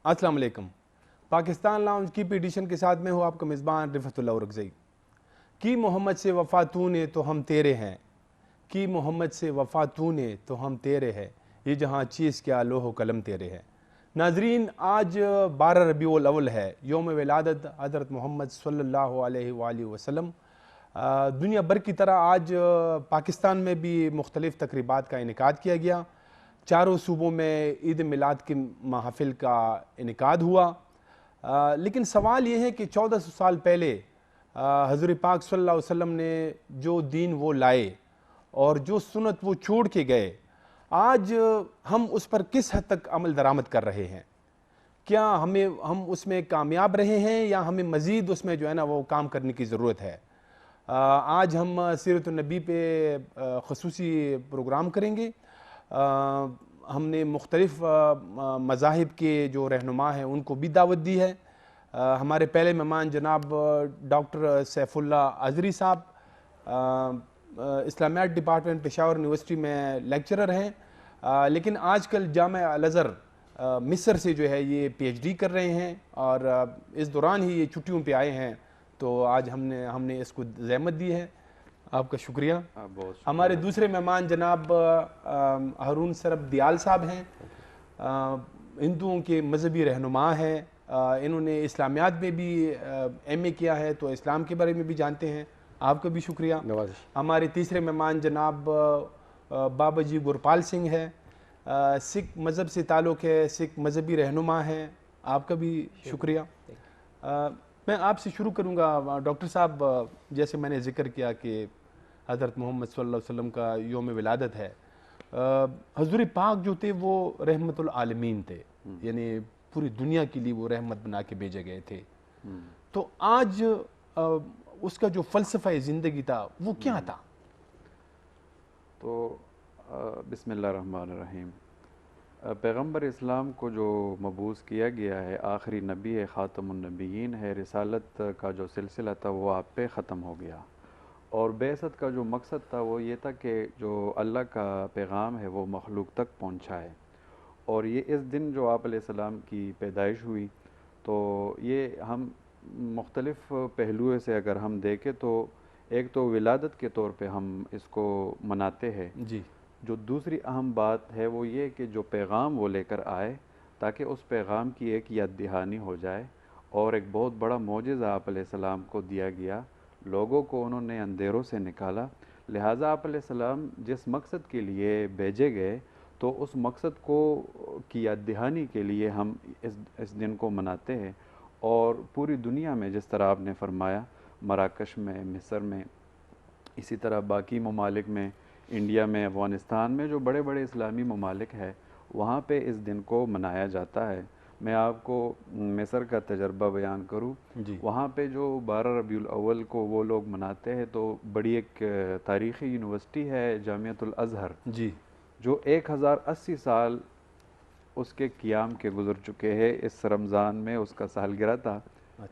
السلام علیکم۔ پاکستان لاؤنج کی ایڈیشن کے ساتھ میں ہوں آپ کا میزبان رفعت اللہ اورکزئی۔ کی محمد سے وفا تو نے تو ہم تیرے ہیں، کی محمد سے وفا تو نے تو ہم تیرے ہیں، یہ جہاں چیز کیا لوح و قلم تیرے ہے۔ ناظرین، آج 12 ربیع الاول ہے، یوم ولادت حضرت محمد صلی اللہ علیہ وآلہ وسلم۔ دنیا بھر کی طرح آج پاکستان میں بھی مختلف تقریبات کا انعقاد کیا گیا۔ چاروں صوبوں میں عید میلاد کے محافل کا انعقاد ہوا، لیکن سوال یہ ہے کہ 1400 سال پہلے حضور پاک صلی اللہ علیہ وسلم نے جو دین وہ لائے اور جو سنت وہ چھوڑ کے گئے، آج ہم اس پر کس حد تک عمل درآمد کر رہے ہیں؟ کیا ہم اس میں کامیاب رہے ہیں یا ہمیں مزید اس میں جو ہے نا وہ کام کرنے کی ضرورت ہے؟ آج ہم سیرت النبی پہ خصوصی پروگرام کریں گے۔ ہم نے مختلف مذاہب کے جو رہنما ہیں ان کو بھی دعوت دی ہے۔ ہمارے پہلے مہمان جناب ڈاکٹر سیف اللہ ازہری صاحب اسلامیات ڈپارٹمنٹ پشاور یونیورسٹی میں لیکچرر ہیں، لیکن آج کل جامعہ الازہر مصر سے جو ہے یہ پی ایچ ڈی کر رہے ہیں اور اس دوران ہی یہ چھٹیوں پہ آئے ہیں، تو آج ہم نے اس کو زحمت دی ہے۔ آپ کا شکریہ۔ ہمارے دوسرے مہمان جناب ہارون سرب دیال صاحب ہیں، ہندوؤں کے مذہبی رہنما ہیں، انہوں نے اسلامیات میں بھی ایم اے کیا ہے تو اسلام کے بارے میں بھی جانتے ہیں، آپ کا بھی شکریہ۔ ہمارے تیسرے مہمان جناب بابا جی گرپال سنگھ ہے، سکھ مذہب سے تعلق ہے، سکھ مذہبی رہنما ہیں، آپ کا بھی شکریہ۔ میں آپ سے شروع کروں گا ڈاکٹر صاحب، جیسے میں نے ذکر کیا کہ حضرت محمد صلی اللہ علیہ وسلم کا یوم ولادت ہے۔ حضور پاک جو تھے وہ رحمت العالمین تھے، یعنی پوری دنیا کے لیے وہ رحمت بنا کے بھیجے گئے تھے، تو آج اس کا جو فلسفہ زندگی تھا وہ کیا تھا؟ تو بسم اللہ الرحمن الرحیم۔ پیغمبر اسلام کو جو مبعوث کیا گیا ہے، آخری نبی ہے، خاتم النبیین ہے، رسالت کا جو سلسلہ تھا وہ آپ پہ ختم ہو گیا، اور بعثت کا جو مقصد تھا وہ یہ تھا کہ جو اللہ کا پیغام ہے وہ مخلوق تک پہنچائے۔ اور یہ اس دن جو آپ علیہ السلام کی پیدائش ہوئی، تو یہ ہم مختلف پہلوؤں سے اگر ہم دیکھیں تو ایک تو ولادت کے طور پہ ہم اس کو مناتے ہیں جی۔ جو دوسری اہم بات ہے وہ یہ کہ جو پیغام وہ لے کر آئے تاکہ اس پیغام کی ایک یاد دہانی ہو جائے، اور ایک بہت بڑا معجزہ آپ علیہ السلام کو دیا گیا، لوگوں کو انہوں نے اندھیروں سے نکالا۔ لہٰذا آپ علیہ السلام جس مقصد کے لیے بھیجے گئے تو اس مقصد کو کی یاد دہانی کے لیے ہم اس دن کو مناتے ہیں۔ اور پوری دنیا میں جس طرح آپ نے فرمایا، مراکش میں، مصر میں، اسی طرح باقی ممالک میں، انڈیا میں، افغانستان میں جو بڑے بڑے اسلامی ممالک ہیں وہاں پہ اس دن کو منایا جاتا ہے۔ میں آپ کو مصر کا تجربہ بیان کروں، وہاں پہ جو 12 ربیع الاول کو وہ لوگ مناتے ہیں، تو بڑی ایک تاریخی یونیورسٹی ہے جامعۃ الازہر، جی، جو 1080 سال اس کے قیام کے گزر چکے ہیں۔ اس رمضان میں اس کا سالگرہ تھا۔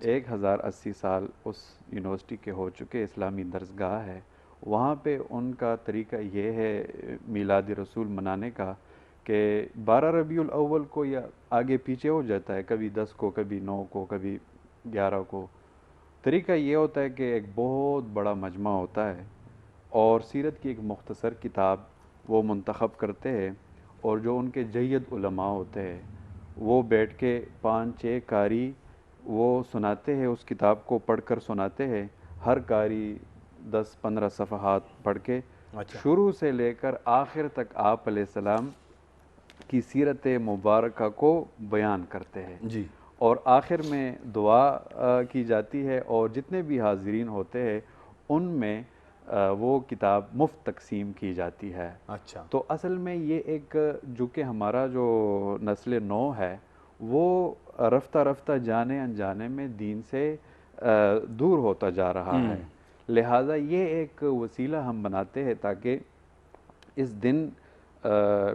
1080 سال اس یونیورسٹی کے ہو چکے، اسلامی درسگاہ ہے۔ وہاں پہ ان کا طریقہ یہ ہے میلاد رسول منانے کا کہ 12 ربیع الاول کو یا آگے پیچھے ہو جاتا ہے، کبھی 10 کو، کبھی 9 کو، کبھی 11 کو۔ طریقہ یہ ہوتا ہے کہ ایک بہت بڑا مجمع ہوتا ہے اور سیرت کی ایک مختصر کتاب وہ منتخب کرتے ہیں، اور جو ان کے جید علماء ہوتے ہیں وہ بیٹھ کے 5-6 قاری وہ سناتے ہیں، اس کتاب کو پڑھ کر سناتے ہیں، ہر قاری 10-15 صفحات پڑھ کے شروع سے لے کر آخر تک آپ علیہ السلام کی سیرت مبارکہ کو بیان کرتے ہیں۔ جی، اور آخر میں دعا کی جاتی ہے، اور جتنے بھی حاضرین ہوتے ہیں ان میں وہ کتاب مفت تقسیم کی جاتی ہے۔ اچھا، تو اصل میں یہ ایک جو کہ ہمارا جو نسل نو ہے وہ رفتہ رفتہ جانے انجانے میں دین سے دور ہوتا جا رہا ہے، لہٰذا یہ ایک وسیلہ ہم بناتے ہیں تاکہ اس دن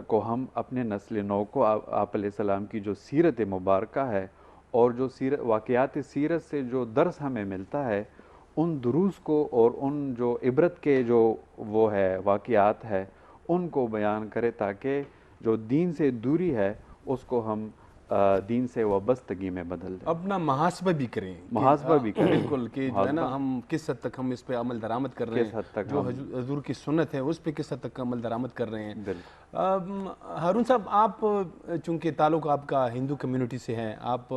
کو ہم اپنے نسل نو کو آپ علیہ السلام کی جو سیرت مبارکہ ہے اور جو واقعات سیرت سے جو درس ہمیں ملتا ہے، ان دروس کو اور ان جو عبرت کے جو وہ ہے واقعات ہے ان کو بیان کرے، تاکہ جو دین سے دوری ہے اس کو ہم دین سے وابستگی میں بدل دیں، اپنا محاسبہ بھی کریں، محاسبہ بھی کریں، بالکل، کہ جو ہے نا ہم کس حد تک ہم اس پہ عمل درآمد کر رہے کس حد ہیں، تک جو حضور کی سنت ہے اس پہ کس حد تک عمل درآمد کر رہے ہیں۔ بالکل۔ ہارون صاحب، آپ چونکہ تعلق آپ کا ہندو کمیونٹی سے ہے، آپ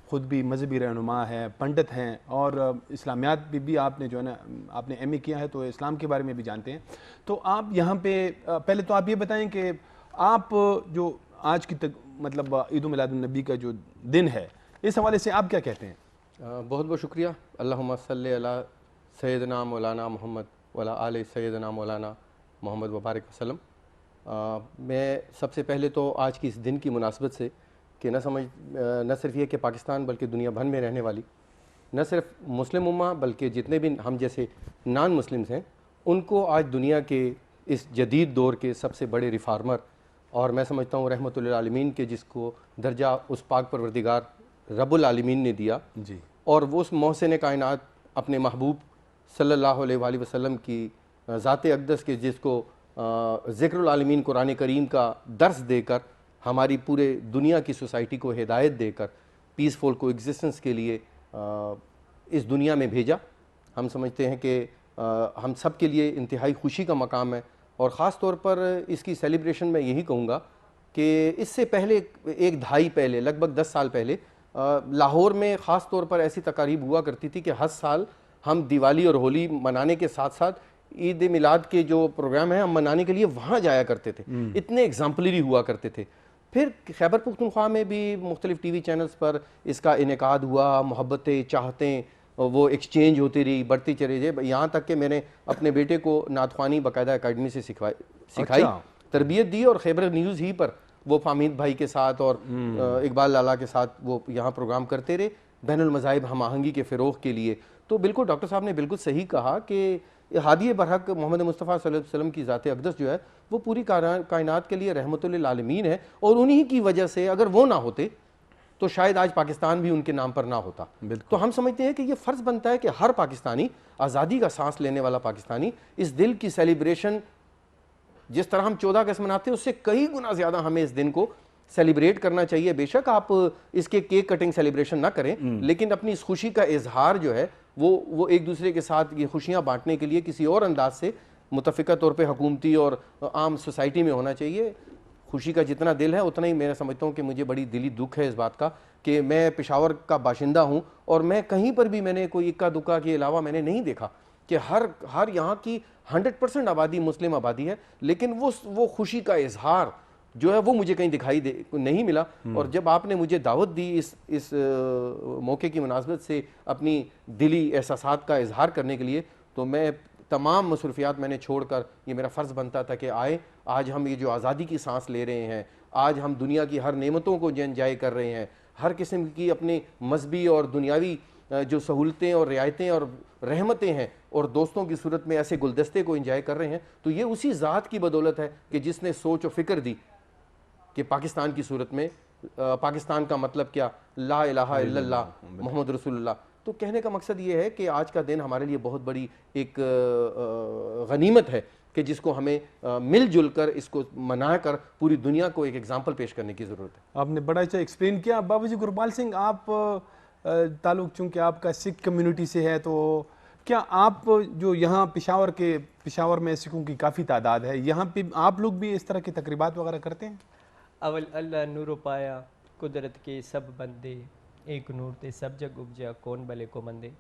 خود بھی مذہبی رہنما ہیں، پنڈت ہیں، اور اسلامیات بھی آپ نے جو ہے نا آپ نے ایم اے کیا ہے تو اسلام کے بارے میں بھی جانتے ہیں، تو آپ یہاں پہ پہلے تو آپ یہ بتائیں کہ آپ جو آج کی مطلب عید میلاد النبی کا جو دن ہے، اس حوالے سے آپ کیا کہتے ہیں؟ بہت بہت شکریہ۔ اللہم صلی علی سیدنا مولانا محمد وعلی آل سیدنا مولانا محمد وبارک وسلم۔ میں سب سے پہلے تو آج کی اس دن کی مناسبت سے کہ نہ صرف یہ کہ پاکستان بلکہ دنیا بھر میں رہنے والی نہ صرف مسلم امہ بلکہ جتنے بھی ہم جیسے نان مسلمز ہیں، ان کو آج دنیا کے اس جدید دور کے سب سے بڑے ریفارمر اور میں سمجھتا ہوں رحمۃ للعالمین کے جس کو درجہ اس پاک پروردگار رب العالمین نے دیا، جی، اور وہ اس محسن کائنات اپنے محبوب صلی اللہ علیہ وآلہ وسلم کی ذات اقدس کے جس کو ذکر العالمین قرآن کریم کا درس دے کر ہماری پورے دنیا کی سوسائٹی کو ہدایت دے کر پیسفل کو ایگزسٹنس کے لیے اس دنیا میں بھیجا۔ ہم سمجھتے ہیں کہ ہم سب کے لیے انتہائی خوشی کا مقام ہے، اور خاص طور پر اس کی سیلیبریشن میں یہی کہوں گا کہ اس سے پہلے ایک دہائی پہلے لگ بھگ 10 سال پہلے لاہور میں خاص طور پر ایسی تقاریب ہوا کرتی تھی کہ ہر سال ہم دیوالی اور ہولی منانے کے ساتھ ساتھ عید میلاد کے جو پروگرام ہیں ہم منانے کے لیے وہاں جایا کرتے تھے، اتنے ایگزامپلری ہوا کرتے تھے۔ پھر خیبر پختونخوا میں بھی مختلف ٹی وی چینلز پر اس کا انعقاد ہوا، محبتیں چاہتیں وہ ایکسچینج ہوتی رہی، بڑھتی چلی گئی، یہاں تک کہ میں نے اپنے بیٹے کو نعت خوانی باقاعدہ اکیڈمی سے سکھائی، تربیت دی، اور خیبر نیوز ہی پر وہ فامید بھائی کے ساتھ اور اقبال لالا کے ساتھ وہ یہاں پروگرام کرتے رہے بین المذاہب ہم آہنگی کے فروغ کے لیے۔ تو بالکل ڈاکٹر صاحب نے بالکل صحیح کہا کہ ہادی برحق محمد مصطفیٰ صلی اللہ علیہ وسلم کی ذات اقدس جو ہے وہ پوری کائنات کے لیے رحمت للعالمین ہے، اور انہی کی وجہ سے اگر وہ نہ ہوتے تو شاید آج پاکستان بھی ان کے نام پر نہ ہوتا۔ تو ہم سمجھتے ہیں کہ یہ فرض بنتا ہے کہ ہر پاکستانی، آزادی کا سانس لینے والا پاکستانی، اس دل کی سیلیبریشن جس طرح ہم 14 اگست مناتے ہیں اس سے کئی گنا زیادہ ہمیں اس دن کو سیلیبریٹ کرنا چاہیے۔ بے شک آپ اس کے کیک کٹنگ سیلیبریشن نہ کریں، لیکن اپنی اس خوشی کا اظہار جو ہے وہ ایک دوسرے کے ساتھ یہ خوشیاں بانٹنے کے لیے کسی اور انداز سے متفقہ طور پہ حکومتی اور عام سوسائٹی میں ہونا چاہیے۔ خوشی کا جتنا دل ہے اتنا ہی میں سمجھتا ہوں کہ مجھے بڑی دلی دکھ ہے اس بات کا کہ میں پشاور کا باشندہ ہوں، اور میں کہیں پر بھی میں نے کوئی اکا دکا کے علاوہ میں نے نہیں دیکھا کہ ہر یہاں کی 100% آبادی مسلم آبادی ہے، لیکن وہ خوشی کا اظہار جو ہے وہ مجھے کہیں دکھائی نہیں ملا۔ اور جب آپ نے مجھے دعوت دی اس موقع کی مناسبت سے اپنی دلی احساسات کا اظہار کرنے کے لیے، تو میں تمام مصروفیات میں نے چھوڑ کر یہ میرا فرض بنتا تھا کہ آج ہم یہ جو آزادی کی سانس لے رہے ہیں، آج ہم دنیا کی ہر نعمتوں کو انجوائے کر رہے ہیں، ہر قسم کی اپنی مذہبی اور دنیاوی جو سہولتیں اور رعایتیں اور رحمتیں ہیں اور دوستوں کی صورت میں ایسے گلدستے کو انجوائے کر رہے ہیں، تو یہ اسی ذات کی بدولت ہے کہ جس نے سوچ و فکر دی کہ پاکستان کی صورت میں پاکستان کا مطلب کیا، لا الہ الا اللہ محمد رسول اللہ۔ تو کہنے کا مقصد یہ ہے کہ آج کا دن ہمارے لیے بہت بڑی ایک غنیمت ہے کہ جس کو ہمیں مل جل کر اس کو منا کر پوری دنیا کو ایک ایگزامپل پیش کرنے کی ضرورت ہے۔ آپ نے بڑا اچھا ایکسپلین کیا۔ بابا جی گربال سنگھ، آپ تعلق چونکہ آپ کا سکھ کمیونٹی سے ہے، تو کیا آپ جو یہاں پشاور میں سکھوں کی کافی تعداد ہے، یہاں پہ آپ لوگ بھی اس طرح کی تقریبات وغیرہ کرتے ہیں؟ اول اللہ نور پایا قدرت کے سب بندے، ایک نور تے سب جگ اپجا کون بلے کو مندے۔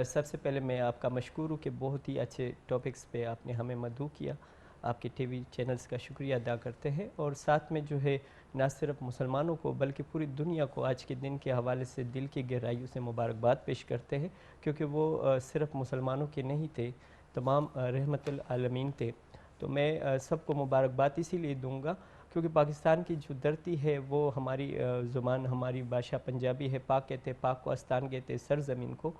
سب سے پہلے میں آپ کا مشکور ہوں کہ بہت ہی اچھے ٹاپکس پہ آپ نے ہمیں مدعو کیا، آپ کے ٹی وی چینلز کا شکریہ ادا کرتے ہیں، اور ساتھ میں جو ہے نہ صرف مسلمانوں کو بلکہ پوری دنیا کو آج کے دن کے حوالے سے دل کی گہرائیوں سے مبارکباد پیش کرتے ہیں، کیونکہ وہ صرف مسلمانوں کے نہیں تھے، تمام رحمت العالمین تھے۔ تو میں سب کو مبارکباد اسی لیے دوں گا کیونکہ پاکستان کی جو دھرتی ہے وہ ہماری زبان، ہماری بھاشا پنجابی ہے، پاک کہتے ہیں، پاک کو استان کہتے ہیں سرزمین کو،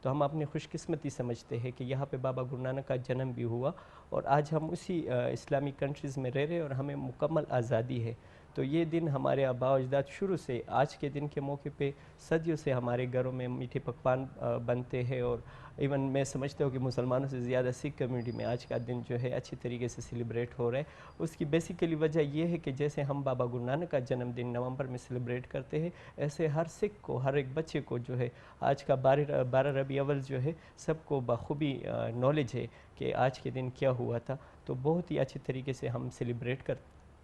تو ہم اپنی خوش قسمتی سمجھتے ہیں کہ یہاں پہ بابا گرو نانک کا جنم بھی ہوا، اور آج ہم اسی اسلامی کنٹریز میں رہ رہے ہیں اور ہمیں مکمل آزادی ہے۔ تو یہ دن ہمارے آباء و اجداد شروع سے آج کے دن کے موقع پہ صدیوں سے ہمارے گھروں میں میٹھے پکوان بنتے ہیں، اور ایون میں سمجھتا ہوں کہ مسلمانوں سے زیادہ سکھ کمیونٹی میں آج کا دن جو ہے اچھی طریقے سے سیلیبریٹ ہو رہا ہے۔ اس کی بیسیکلی وجہ یہ ہے کہ جیسے ہم بابا گرو نانک کا جنم دن نومبر میں سیلیبریٹ کرتے ہیں، ایسے ہر سکھ کو، ہر ایک بچے کو جو ہے آج کا 12 ربیع اول جو ہے سب کو بخوبی نالج ہے کہ آج کے دن کیا ہوا تھا۔ تو بہت ہی اچھے طریقے سے ہم سیلیبریٹ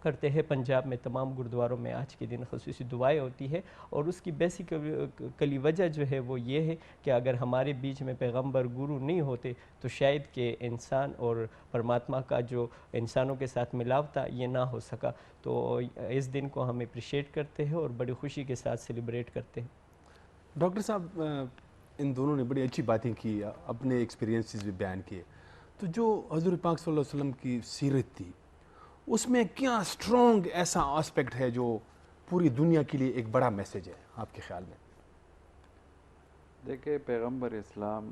کرتے ہیں۔ پنجاب میں تمام گردواروں میں آج کے دن خصوصی دعائیں ہوتی ہے، اور اس کی بیسیکلی وجہ جو ہے وہ یہ ہے کہ اگر ہمارے بیچ میں پیغمبر گرو نہیں ہوتے تو شاید کہ انسان اور پرماتما کا جو انسانوں کے ساتھ ملاپ تھا یہ نہ ہو سکا۔ تو اس دن کو ہم اپریشیٹ کرتے ہیں اور بڑی خوشی کے ساتھ سیلیبریٹ کرتے ہیں۔ ڈاکٹر صاحب ان دونوں نے بڑی اچھی باتیں کی، اپنے ایکسپیرینسز بھی بیان کیے، تو جو حضور پاک صلی اللہ علیہ وسلم کی سیرت تھی اس میں کیا اسٹرانگ ایسا آسپیکٹ ہے جو پوری دنیا کے لیے ایک بڑا میسیج ہے آپ کے خیال میں؟ دیکھیں، پیغمبر اسلام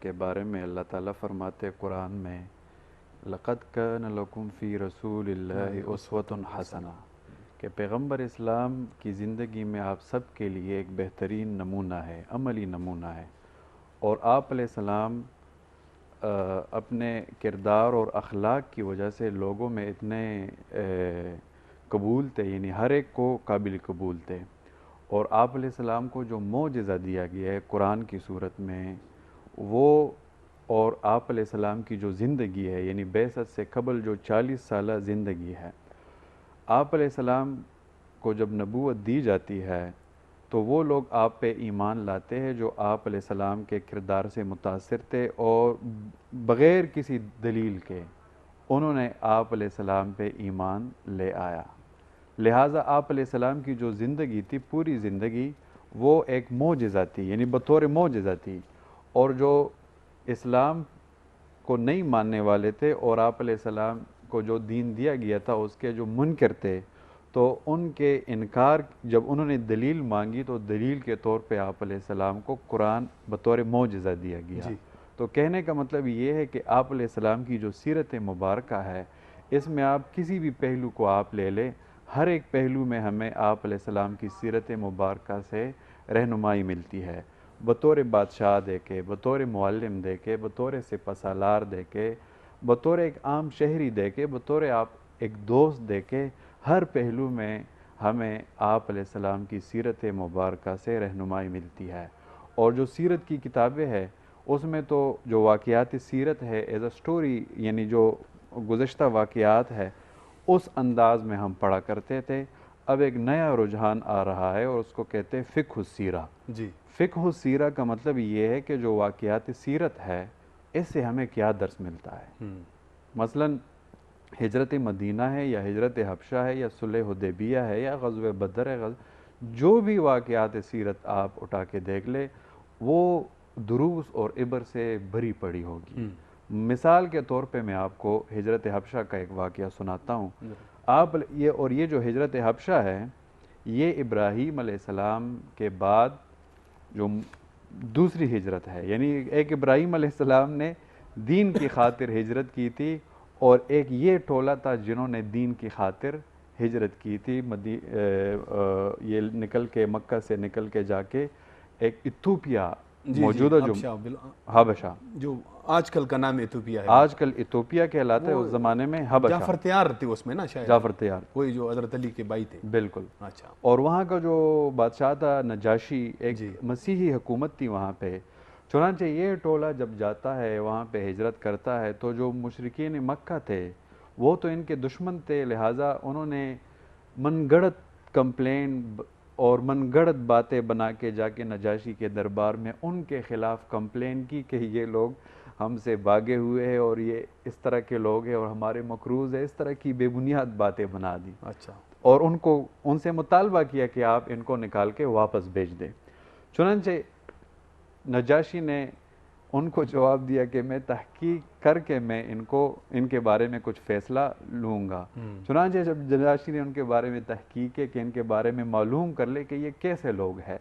کے بارے میں اللہ تعالیٰ فرماتے قرآن میں لَقَدْ كَانَ لَكُمْ فِي رَسُولِ اللَّهِ أُسْوَةٌ حَسَنَةٌ، کہ پیغمبر اسلام کی زندگی میں آپ سب کے لیے ایک بہترین نمونہ ہے، عملی نمونہ ہے۔ اور آپ علیہ السلام اپنے کردار اور اخلاق کی وجہ سے لوگوں میں اتنے قبول تھے، یعنی ہر ایک کو قابل قبول تھے۔ اور آپ علیہ السلام کو جو معجزہ دیا گیا ہے قرآن کی صورت میں، وہ اور آپ علیہ السلام کی جو زندگی ہے، یعنی بعثت سے قبل جو 40 سالہ زندگی ہے، آپ علیہ السلام کو جب نبوت دی جاتی ہے تو وہ لوگ آپ پہ ایمان لاتے ہیں جو آپ علیہ السلام کے کردار سے متاثر تھے، اور بغیر کسی دلیل کے انہوں نے آپ علیہ السلام پہ ایمان لے آیا۔ لہٰذا آپ علیہ السلام کی جو زندگی تھی، پوری زندگی وہ ایک معجزہ تھی، یعنی بطور معجزہ تھی۔ اور جو اسلام کو نہیں ماننے والے تھے اور آپ علیہ السلام کو جو دین دیا گیا تھا اس کے جو منکر تھے، تو ان کے انکار جب انہوں نے دلیل مانگی تو دلیل کے طور پہ آپ علیہ السلام کو قرآن بطور معجزہ دیا گیا۔ تو کہنے کا مطلب یہ ہے کہ آپ علیہ السلام کی جو سیرت مبارکہ ہے، اس میں آپ کسی بھی پہلو کو آپ لے لیں، ہر ایک پہلو میں ہمیں آپ علیہ السلام کی سیرت مبارکہ سے رہنمائی ملتی ہے، بطور بادشاہ دے کے، بطور معلم دے کے، بطور سپہ سالار دے کے، بطور ایک عام شہری دے کے، بطور آپ ایک دوست دے کے، ہر پہلو میں ہمیں آپ علیہ السلام کی سیرت مبارکہ سے رہنمائی ملتی ہے۔ اور جو سیرت کی کتابیں ہیں اس میں تو جو واقعات سیرت ہے ایز اے سٹوری، یعنی جو گزشتہ واقعات ہے اس انداز میں ہم پڑھا کرتے تھے۔ اب ایک نیا رجحان آ رہا ہے اور اس کو کہتے ہیں فقہ السیرہ۔ فقہ السیرہ کا مطلب یہ ہے کہ جو واقعات سیرت ہے اس سے ہمیں کیا درس ملتا ہے۔ مثلاً ہجرت مدینہ ہے یا ہجرت حبشہ ہے یا صلح حدیبیہ ہے یا غزوہ بدر ہے، جو بھی واقعات سیرت آپ اٹھا کے دیکھ لے وہ دروس اور عبر سے بھری پڑی ہوگی۔ مثال کے طور پہ میں آپ کو ہجرت حبشہ کا ایک واقعہ سناتا ہوں۔ یہ جو ہجرت حبشہ ہے یہ ابراہیم علیہ السلام کے بعد جو دوسری ہجرت ہے، یعنی ایک ابراہیم علیہ السلام نے دین کی خاطر ہجرت کی تھی، اور ایک یہ ٹولہ تھا جنہوں نے دین کی خاطر ہجرت کی تھی، یہ نکل کے مکہ سے نکل کے جا کے ایک ایتھوپیا موجودہ جو حبشہ، جو آج کل کا نام ایتھوپیا ہے، آج کل ایتھوپیا کہلاتا ہے، اس زمانے میں حبشہ، جعفر تیار تھے اس میں نا، شاید جعفر تیار، وہی جو حضرت علی کے بھائی تھے۔ بالکل۔ اچھا۔ اور وہاں کا جو بادشاہ تھا نجاشی، ایک مسیحی حکومت تھی وہاں پہ۔ چنانچہ یہ ٹولہ جب جاتا ہے وہاں پہ ہجرت کرتا ہے تو جو مشرکین مکہ تھے وہ تو ان کے دشمن تھے، لہٰذا انہوں نے من گڑت کمپلین اور من گڑت باتیں بنا کے جا کے نجاشی کے دربار میں ان کے خلاف کمپلین کی کہ یہ لوگ ہم سے بھاگے ہوئے ہیں اور یہ اس طرح کے لوگ ہیں اور ہمارے مقروض ہیں، اس طرح کی بے بنیاد باتیں بنا دی۔ اچھا۔ اور ان سے مطالبہ کیا کہ آپ ان کو نکال کے واپس بھیج دیں۔ چنانچہ نجاشی نے ان کو جواب دیا کہ میں تحقیق کر کے میں ان کے بارے میں کچھ فیصلہ لوں گا۔ چنانچہ جب نجاشی نے ان کے بارے میں تحقیق کہ ان کے بارے میں معلوم کر لے کہ یہ کیسے لوگ ہیں،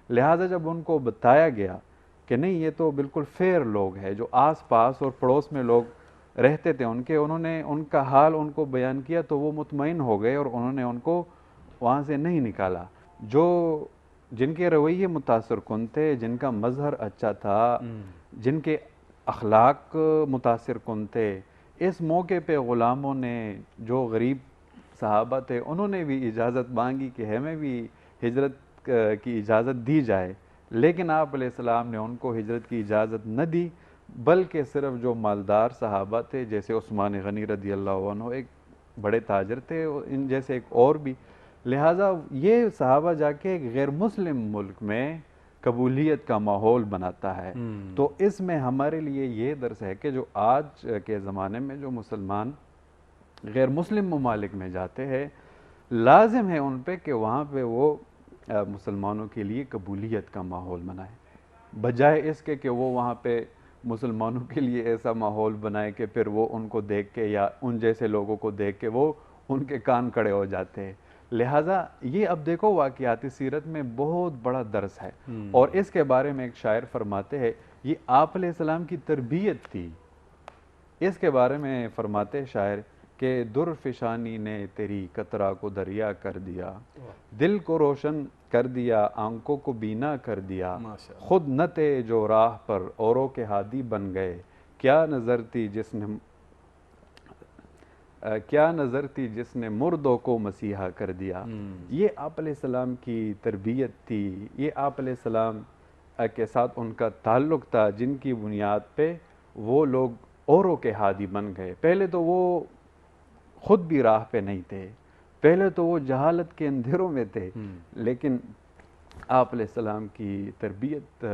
لہٰذا جب ان کو بتایا گیا کہ نہیں یہ تو بالکل فیر لوگ ہیں، جو آس پاس اور پڑوس میں لوگ رہتے تھے انہوں نے ان کا حال ان کو بیان کیا تو وہ مطمئن ہو گئے اور انہوں نے ان کو وہاں سے نہیں نکالا. جو جن کے رویے متاثر کن تھے, جن کا مظہر اچھا تھا, جن کے اخلاق متاثر کن تھے, اس موقع پہ غلاموں نے, جو غریب صحابہ تھے, انہوں نے بھی اجازت مانگی کہ ہمیں بھی ہجرت کی اجازت دی جائے, لیکن آپ علیہ السلام نے ان کو ہجرت کی اجازت نہ دی, بلکہ صرف جو مالدار صحابہ تھے, جیسے عثمان غنی رضی اللہ عنہ ایک بڑے تاجر تھے, ان جیسے ایک اور بھی, لہٰذا یہ صحابہ جا کے ایک غیر مسلم ملک میں قبولیت کا ماحول بناتا ہے. تو اس میں ہمارے لیے یہ درس ہے کہ جو آج کے زمانے میں جو مسلمان غیر مسلم ممالک میں جاتے ہیں, لازم ہے ان پہ کہ وہاں پہ وہ مسلمانوں کے لیے قبولیت کا ماحول بنائے, بجائے اس کے کہ وہ وہاں پہ مسلمانوں کے لیے ایسا ماحول بنائے کہ پھر وہ ان کو دیکھ کے یا ان جیسے لوگوں کو دیکھ کے وہ ان کے کان کھڑے ہو جاتے ہیں. لہٰذا یہ اب دیکھو واقعاتی سیرت میں بہت بڑا درس ہے, اور اس کے بارے میں ایک شاعر فرماتے ہیں, یہ آپ علیہ السلام کی تربیت تھی. اس کے بارے میں فرماتے شاعر کہ در فشانی نے تیری قطرہ کو دریا کر دیا, دل کو روشن کر دیا, آنکھوں کو بینا کر دیا, خود نہ تھے جو راہ پر اوروں کے ہادی بن گئے, کیا نظر تھی جس نے مردوں کو مسیحا کر دیا. یہ آپ علیہ السلام کی تربیت تھی, یہ آپ علیہ السلام کے ساتھ ان کا تعلق تھا, جن کی بنیاد پہ وہ لوگ اوروں کے ہادی بن گئے. پہلے تو وہ خود بھی راہ پہ نہیں تھے, پہلے تو وہ جہالت کے اندھیروں میں تھے, لیکن آپ علیہ السلام کی تربیت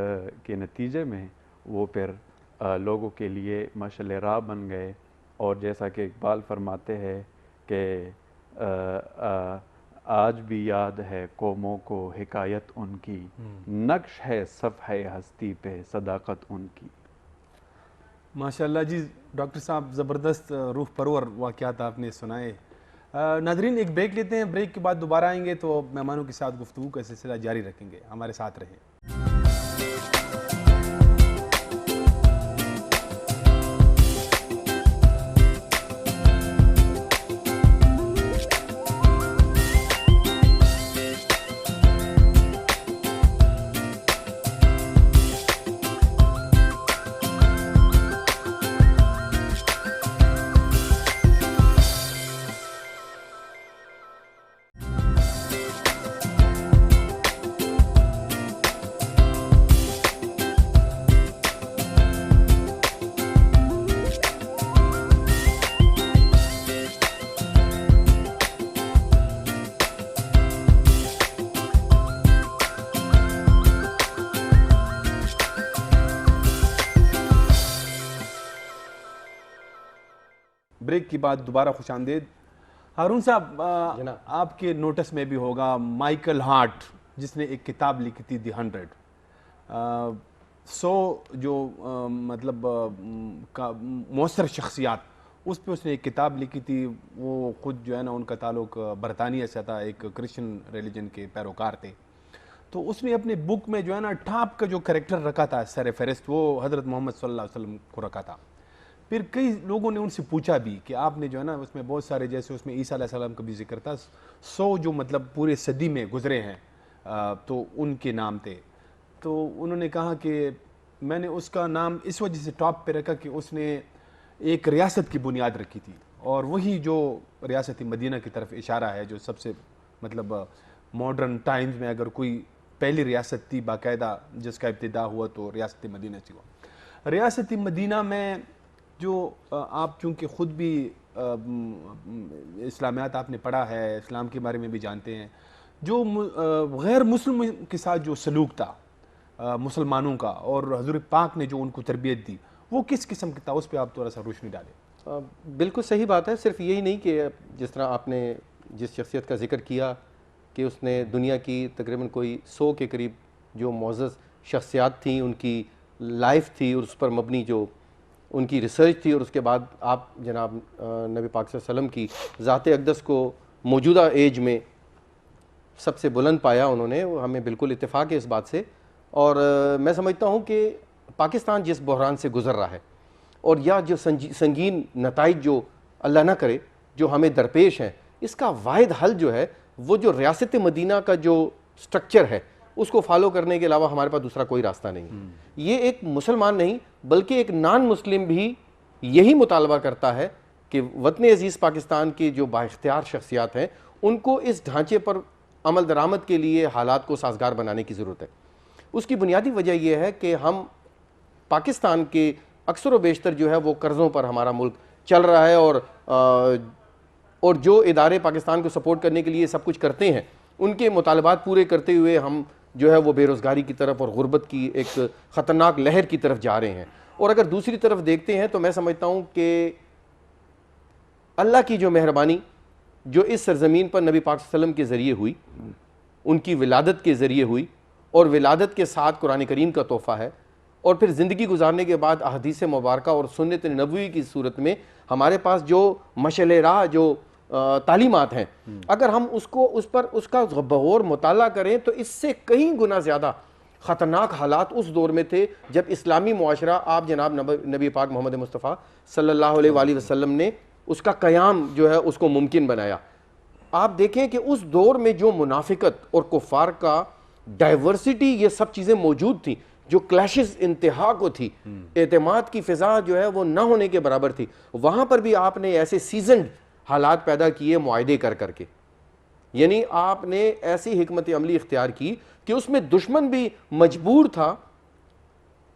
کے نتیجے میں وہ پھر لوگوں کے لیے مشعل راہ بن گئے. اور جیسا کہ اقبال فرماتے ہیں کہ آج بھی یاد ہے قوموں کو حکایت ان کی, نقش ہے صفحہ ہستی پہ صداقت ان کی. ماشاءاللہ جی ڈاکٹر صاحب, زبردست روح پرور واقعات آپ نے سنائے. ناظرین ایک بریک لیتے ہیں, بریک کے بعد دوبارہ آئیں گے تو مہمانوں کے ساتھ گفتگو کا سلسلہ جاری رکھیں گے. ہمارے ساتھ رہیں. بریک کی بعد دوبارہ خوش آمدید. ہارون صاحب, آپ کے نوٹس میں بھی ہوگا مائیکل ہارٹ, جس نے ایک کتاب لکھی تھی دی 100 جو مطلب مؤثر شخصیات, اس پہ اس نے ایک کتاب لکھی تھی. وہ خود جو ہے نا ان کا تعلق برطانیہ سے تھا, ایک کرسچن ریلیجن کے پیروکار تھے. تو اس نے اپنے بک میں جو ہے نا ٹاپ کا جو کریکٹر رکھا تھا سر فہرست, وہ حضرت محمد صلی اللہ علیہ وسلم کو رکھا تھا. پھر کئی لوگوں نے ان سے پوچھا بھی کہ آپ نے جو ہے نا اس میں بہت سارے, جیسے اس میں عیسیٰ علیہ السلام کا بھی ذکر تھا, 100 جو مطلب پورے صدی میں گزرے ہیں تو ان کے نام تھے. تو انہوں نے کہا کہ میں نے اس کا نام اس وجہ سے ٹاپ پہ رکھا کہ اس نے ایک ریاست کی بنیاد رکھی تھی, اور وہی جو ریاست مدینہ کی طرف اشارہ ہے, جو سب سے مطلب ماڈرن ٹائمز میں اگر کوئی پہلی ریاست تھی باقاعدہ جس کا ابتدا ہوا تو ریاست مدینہ سے ہوا. ریاست مدینہ میں جو آپ چونکہ خود بھی اسلامیات آپ نے پڑھا ہے, اسلام کے بارے میں بھی جانتے ہیں, جو غیر مسلم کے ساتھ جو سلوک تھا مسلمانوں کا, اور حضور پاک نے جو ان کو تربیت دی, وہ کس قسم کا تھا, اس پہ آپ تھوڑا سا روشنی ڈالیں. بالکل صحیح بات ہے. صرف یہی نہیں کہ جس طرح آپ نے جس شخصیت کا ذکر کیا کہ اس نے دنیا کی تقریباً کوئی 100 کے قریب جو معزز شخصیات تھیں, ان کی لائف تھی اور اس پر مبنی جو ان کی ریسرچ تھی, اور اس کے بعد آپ جناب نبی پاک صلی اللہ علیہ وسلم کی ذات اقدس کو موجودہ ایج میں سب سے بلند پایا انہوں نے, وہ ہمیں بالکل اتفاق ہے اس بات سے. اور میں سمجھتا ہوں کہ پاکستان جس بحران سے گزر رہا ہے, اور یا جو سنگین نتائج جو اللہ نہ کرے جو ہمیں درپیش ہیں, اس کا واحد حل جو ہے وہ جو ریاست مدینہ کا جو سٹرکچر ہے اس کو فالو کرنے کے علاوہ ہمارے پاس دوسرا کوئی راستہ نہیں. یہ ایک مسلمان نہیں بلکہ ایک نان مسلم بھی یہی مطالبہ کرتا ہے کہ وطن عزیز پاکستان کی جو بااختیار شخصیات ہیں ان کو اس ڈھانچے پر عمل درآمد کے لیے حالات کو سازگار بنانے کی ضرورت ہے. اس کی بنیادی وجہ یہ ہے کہ ہم پاکستان کے اکثر و بیشتر جو ہے وہ قرضوں پر ہمارا ملک چل رہا ہے, اور جو ادارے پاکستان کو سپورٹ کرنے کے لیے سب کچھ کرتے ہیں ان کے مطالبات پورے کرتے ہوئے ہم جو ہے وہ بے روزگاری کی طرف اور غربت کی ایک خطرناک لہر کی طرف جا رہے ہیں. اور اگر دوسری طرف دیکھتے ہیں تو میں سمجھتا ہوں کہ اللہ کی جو مہربانی جو اس سرزمین پر نبی پاک صلی اللہ علیہ وسلم کے ذریعے ہوئی, ان کی ولادت کے ذریعے ہوئی, اور ولادت کے ساتھ قرآن کریم کا تحفہ ہے, اور پھر زندگی گزارنے کے بعد احادیث مبارکہ اور سنت نبوی کی صورت میں ہمارے پاس جو مشعل راہ جو تعلیمات ہیں, اگر ہم اس کا بغور مطالعہ کریں تو اس سے کہیں گنا زیادہ خطرناک حالات اس دور میں تھے جب اسلامی معاشرہ آپ جناب نبی پاک محمد مصطفیٰ صلی اللہ علیہ وآلہ وسلم نے اس کا قیام جو ہے اس کو ممکن بنایا. آپ دیکھیں کہ اس دور میں جو منافقت اور کفار کا ڈائیورسٹی یہ سب چیزیں موجود تھیں, جو کلیشز انتہا کو تھی, اعتماد کی فضا جو ہے وہ نہ ہونے کے برابر تھی, وہاں پر بھی آپ نے ایسے سیزنڈ حالات پیدا کیے معاہدے کر کے. یعنی آپ نے ایسی حکمت عملی اختیار کی کہ اس میں دشمن بھی مجبور تھا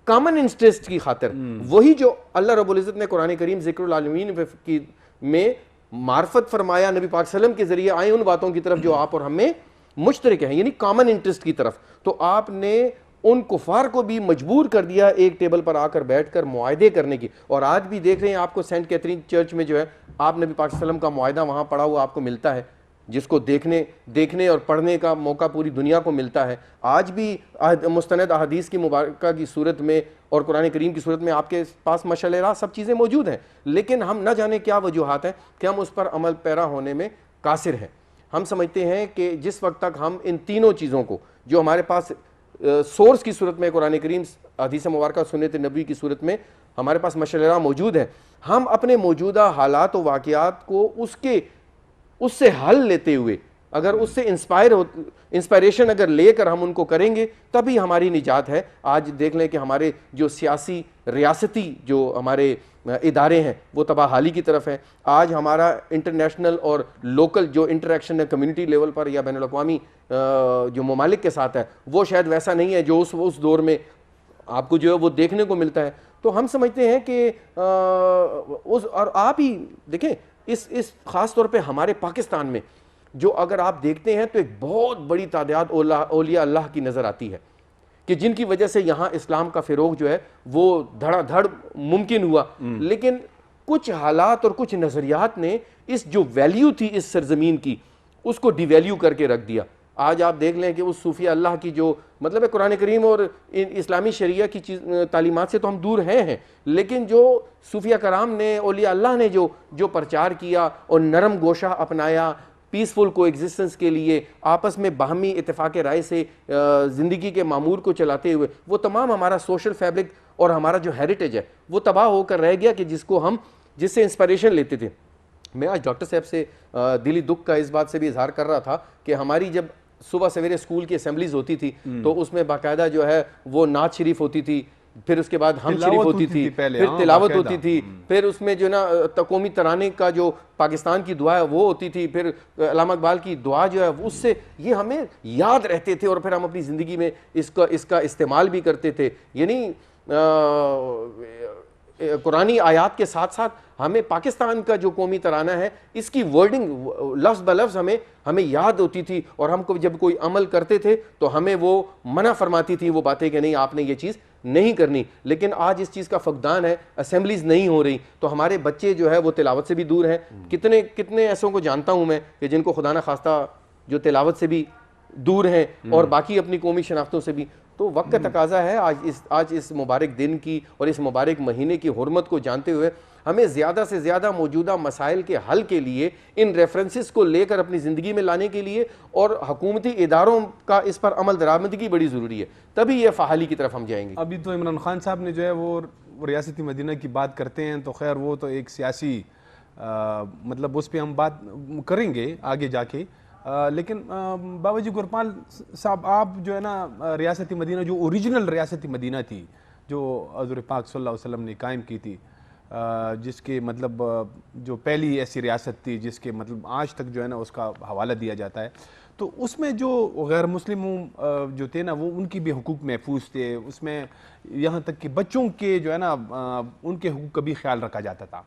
کامن انٹرسٹ کی خاطر, وہی جو اللہ رب العزت نے قرآن کریم ذکر العالمین میں معرفت فرمایا نبی پاک صلی اللہ علیہ وسلم کے ذریعے آئے ان باتوں کی طرف جو آپ اور ہم میں مشترک ہیں, یعنی کامن انٹرسٹ کی طرف. تو آپ نے ان کفار کو بھی مجبور کر دیا ایک ٹیبل پر آ کر بیٹھ کر معاہدے کرنے کی. اور آج بھی دیکھ رہے ہیں آپ کو سینٹ کیتھرین چرچ میں جو ہے آپ نبی پاک صلی اللہ علیہ وسلم کا معاہدہ وہاں پڑھا ہوا آپ کو ملتا ہے, جس کو دیکھنے اور پڑھنے کا موقع پوری دنیا کو ملتا ہے. آج بھی مستند احادیث کی مبارکہ کی صورت میں اور قرآن کریم کی صورت میں آپ کے پاس مشعل راہ سب چیزیں موجود ہیں, لیکن ہم نہ جانے کیا وجوہات ہیں کہ ہم اس پر عمل پیرا ہونے میں قاصر ہیں. ہم سمجھتے ہیں کہ جس وقت تک ہم ان تینوں چیزوں کو جو ہمارے پاس سورس کی صورت میں قرآن کریم حدیث مبارکہ سنت نبوی کی صورت میں ہمارے پاس مشعل راہ موجود ہے, ہم اپنے موجودہ حالات و واقعات کو اس سے حل لیتے ہوئے اگر اس سے انسپائریشن اگر لے کر ہم ان کو کریں گے تبھی ہماری نجات ہے. آج دیکھ لیں کہ ہمارے جو سیاسی ریاستی جو ہمارے ادارے ہیں وہ تباہ حالی کی طرف ہیں. آج ہمارا انٹرنیشنل اور لوکل جو انٹریکشن ہے کمیونٹی لیول پر یا بین الاقوامی جو ممالک کے ساتھ ہے وہ شاید ویسا نہیں ہے جو اس دور میں آپ کو جو ہے وہ دیکھنے کو ملتا ہے. تو ہم سمجھتے ہیں کہ اور آپ ہی دیکھیں اس خاص طور پہ ہمارے پاکستان میں جو اگر آپ دیکھتے ہیں تو ایک بہت بڑی تعداد اولیاء اللہ کی نظر آتی ہے کہ جن کی وجہ سے یہاں اسلام کا فروغ جو ہے وہ دھڑا دھڑ ممکن ہوا. لیکن کچھ حالات اور کچھ نظریات نے اس جو ویلیو تھی اس سرزمین کی اس کو ڈی ویلیو کر کے رکھ دیا. آج آپ دیکھ لیں کہ اس صوفیہ اللہ کی جو مطلب ہے قرآن کریم اور اسلامی شریعہ کی تعلیمات سے تو ہم دور ہیں, لیکن جو صوفیہ کرام نے اولیاء اللہ نے جو پرچار کیا اور نرم گوشہ اپنایا پیسفل کو ایگزسٹنس کے لیے آپس میں باہمی اتفاق رائے سے زندگی کے معمور کو چلاتے ہوئے, وہ تمام ہمارا سوشل فیبرک اور ہمارا جو ہیریٹیج ہے وہ تباہ ہو کر رہ گیا کہ جس سے انسپائریشن لیتے تھے. میں آج ڈاکٹر صاحب سے دلی دکھ کا اس بات سے بھی اظہار کر رہا تھا کہ ہماری جب صبح سویرے اسکول کی اسمبلیز ہوتی تھی تو اس میں باقاعدہ جو ہے وہ نعت شریف ہوتی تھی, پھر اس کے بعد ہم شریف ہوتی تھی, پھر تلاوت ہوتی تھی, پھر اس میں جو نا قومی ترانے کا جو پاکستان کی دعا ہے وہ ہوتی تھی, پھر علامہ اقبال کی دعا جو ہے اس سے یہ ہمیں یاد رہتے تھے اور پھر ہم اپنی زندگی میں اس کا استعمال بھی کرتے تھے. یعنی قرآنی آیات کے ساتھ ساتھ ہمیں پاکستان کا جو قومی ترانہ ہے اس کی ورڈنگ لفظ بلفظ ہمیں یاد ہوتی تھی, اور ہم کو جب کوئی عمل کرتے تھے تو ہمیں وہ منع فرماتی تھی وہ باتیں کہ نہیں آپ نے یہ چیز نہیں کرنی. لیکن آج اس چیز کا فقدان ہے, اسمبلیز نہیں ہو رہی, تو ہمارے بچے جو ہے وہ تلاوت سے بھی دور ہیں. کتنے ایسوں کو جانتا ہوں میں کہ جن کو خدا نخواستہ جو تلاوت سے بھی دور ہیں اور باقی اپنی قومی شناختوں سے بھی. تو وقت کا تقاضا ہے آج اس مبارک دن کی اور اس مبارک مہینے کی حرمت کو جانتے ہوئے ہمیں زیادہ سے زیادہ موجودہ مسائل کے حل کے لیے ان ریفرنسز کو لے کر اپنی زندگی میں لانے کے لیے اور حکومتی اداروں کا اس پر عمل درآمدگی بڑی ضروری ہے, تبھی یہ فعالی کی طرف ہم جائیں گے. ابھی تو عمران خان صاحب نے جو ہے وہ ریاستی مدینہ کی بات کرتے ہیں, تو خیر وہ تو ایک سیاسی مطلب اس پہ ہم بات کریں گے آگے جا کے, لیکن بابا جی گورپال صاحب آپ جو ہے نا ریاست مدینہ جو اوریجنل ریاست مدینہ تھی جو حضور پاک صلی اللہ علیہ وسلم نے قائم کی تھی، جس کے مطلب جو پہلی ایسی ریاست تھی جس کے مطلب آج تک جو ہے نا اس کا حوالہ دیا جاتا ہے، تو اس میں جو غیر مسلموں جو تھے نا وہ ان کی بھی حقوق محفوظ تھے، اس میں یہاں تک کہ بچوں کے جو ہے نا ان کے حقوق کا بھی خیال رکھا جاتا تھا.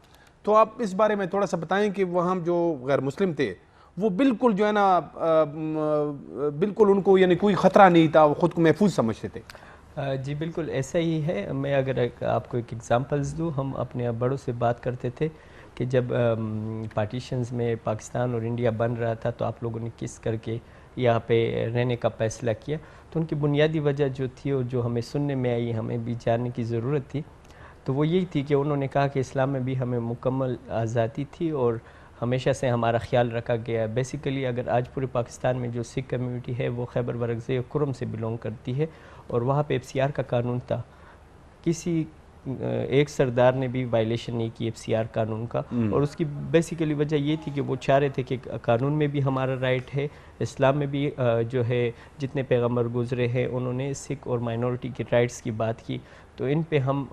تو آپ اس بارے میں تھوڑا سا بتائیں کہ وہاں جو غیر مسلم تھے وہ بالکل جو ہے نا بالکل ان کو یعنی کوئی خطرہ نہیں تھا، وہ خود کو محفوظ سمجھتے تھے. جی بالکل ایسا ہی ہے. میں اگر آپ کو ایک ایگزامپلز دوں، ہم اپنے بڑوں سے بات کرتے تھے کہ جب پارٹیشنز میں پاکستان اور انڈیا بن رہا تھا تو آپ لوگوں نے کس کر کے یہاں پہ رہنے کا فیصلہ کیا. تو ان کی بنیادی وجہ جو تھی اور جو ہمیں سننے میں آئی، ہمیں بھی جاننے کی ضرورت تھی، تو وہ یہی تھی کہ انہوں نے کہا کہ اسلام میں بھی ہمیں مکمل آزادی تھی اور ہمیشہ سے ہمارا خیال رکھا گیا ہے. بیسیکلی اگر آج پورے پاکستان میں جو سکھ کمیونٹی ہے وہ خیبر ورکزے اور کرم سے بلونگ کرتی ہے، اور وہاں پہ ایف سی آر کا قانون تھا. کسی ایک سردار نے بھی وائلیشن نہیں کی ایف سی آر قانون کا، اور اس کی بیسیکلی وجہ یہ تھی کہ وہ چاہ رہے تھے کہ قانون میں بھی ہمارا رائٹ ہے، اسلام میں بھی جو ہے جتنے پیغمبر گزرے ہیں انہوں نے سکھ اور مائنورٹی کے رائٹس کی بات کی. تو ان پہ ہم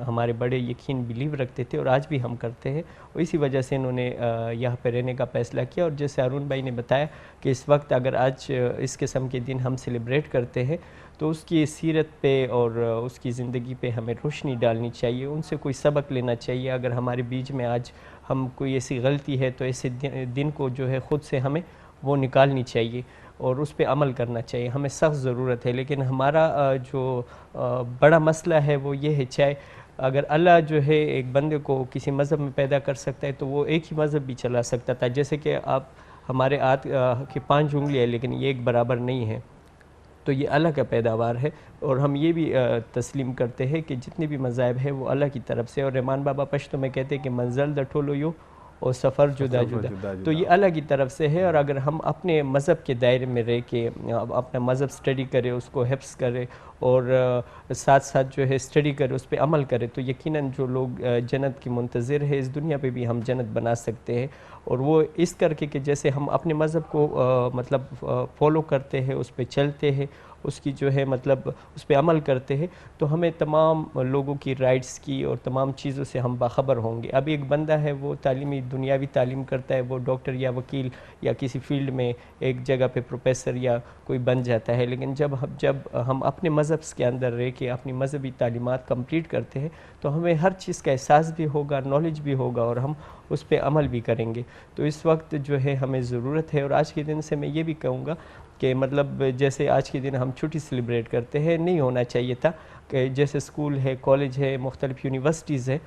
ہمارے بڑے یقین بلیو رکھتے تھے اور آج بھی ہم کرتے ہیں، اور اسی وجہ سے انہوں نے یہاں پہ رہنے کا فیصلہ کیا. اور جیسے ہارون بھائی نے بتایا کہ اس وقت اگر آج اس قسم کے دن ہم سیلیبریٹ کرتے ہیں تو اس کی سیرت پہ اور اس کی زندگی پہ ہمیں روشنی ڈالنی چاہیے، ان سے کوئی سبق لینا چاہیے. اگر ہمارے بیچ میں آج ہم کوئی ایسی غلطی ہے تو ایسے دن کو جو ہے خود سے ہمیں وہ نکالنی چاہیے اور اس پہ عمل کرنا چاہیے. ہمیں سخت ضرورت ہے، لیکن ہمارا جو بڑا مسئلہ ہے وہ یہ ہے، چاہے اگر اللہ جو ہے ایک بندے کو کسی مذہب میں پیدا کر سکتا ہے تو وہ ایک ہی مذہب بھی چلا سکتا تھا. جیسے کہ آپ ہمارے ہاتھ کی 5 انگلیاں لیکن یہ ایک برابر نہیں ہے، تو یہ اللہ کا پیداوار ہے. اور ہم یہ بھی تسلیم کرتے ہیں کہ جتنے بھی مذاہب ہیں وہ اللہ کی طرف سے. اور رحمان بابا پشتو میں کہتے ہیں کہ منزل دٹھولو یو اور سفر جدا جدا، تو یہ اللہ کی طرف سے ہے. اور اگر ہم اپنے مذہب کے دائرے میں رہ کے اپنا مذہب سٹڈی کرے، اس کو حفظ کرے اور ساتھ ساتھ جو ہے سٹڈی کرے، اس پہ عمل کرے، تو یقیناً جو لوگ جنت کی منتظر ہے اس دنیا پہ بھی ہم جنت بنا سکتے ہیں. اور وہ اس کر کے کہ جیسے ہم اپنے مذہب کو مطلب فالو کرتے ہیں، اس پہ چلتے ہیں، اس کی جو ہے مطلب اس پہ عمل کرتے ہیں، تو ہمیں تمام لوگوں کی رائٹس کی اور تمام چیزوں سے ہم باخبر ہوں گے. اب ایک بندہ ہے وہ دنیاوی تعلیم کرتا ہے، وہ ڈاکٹر یا وکیل یا کسی فیلڈ میں ایک جگہ پہ پروفیسر یا کوئی بن جاتا ہے، لیکن جب ہم اپنے مذہب کے اندر رہ کے اپنی مذہبی تعلیمات کمپلیٹ کرتے ہیں تو ہمیں ہر چیز کا احساس بھی ہوگا، نالج بھی ہوگا اور ہم اس پہ عمل بھی کریں گے. تو اس وقت جو ہے ہمیں ضرورت ہے. اور آج کے دن سے میں یہ بھی کہوں گا کہ مطلب جیسے آج کے دن ہم چھٹی سیلیبریٹ کرتے ہیں، نہیں ہونا چاہیے تھا. کہ جیسے اسکول ہے، کالج ہے، مختلف یونیورسٹیز ہے،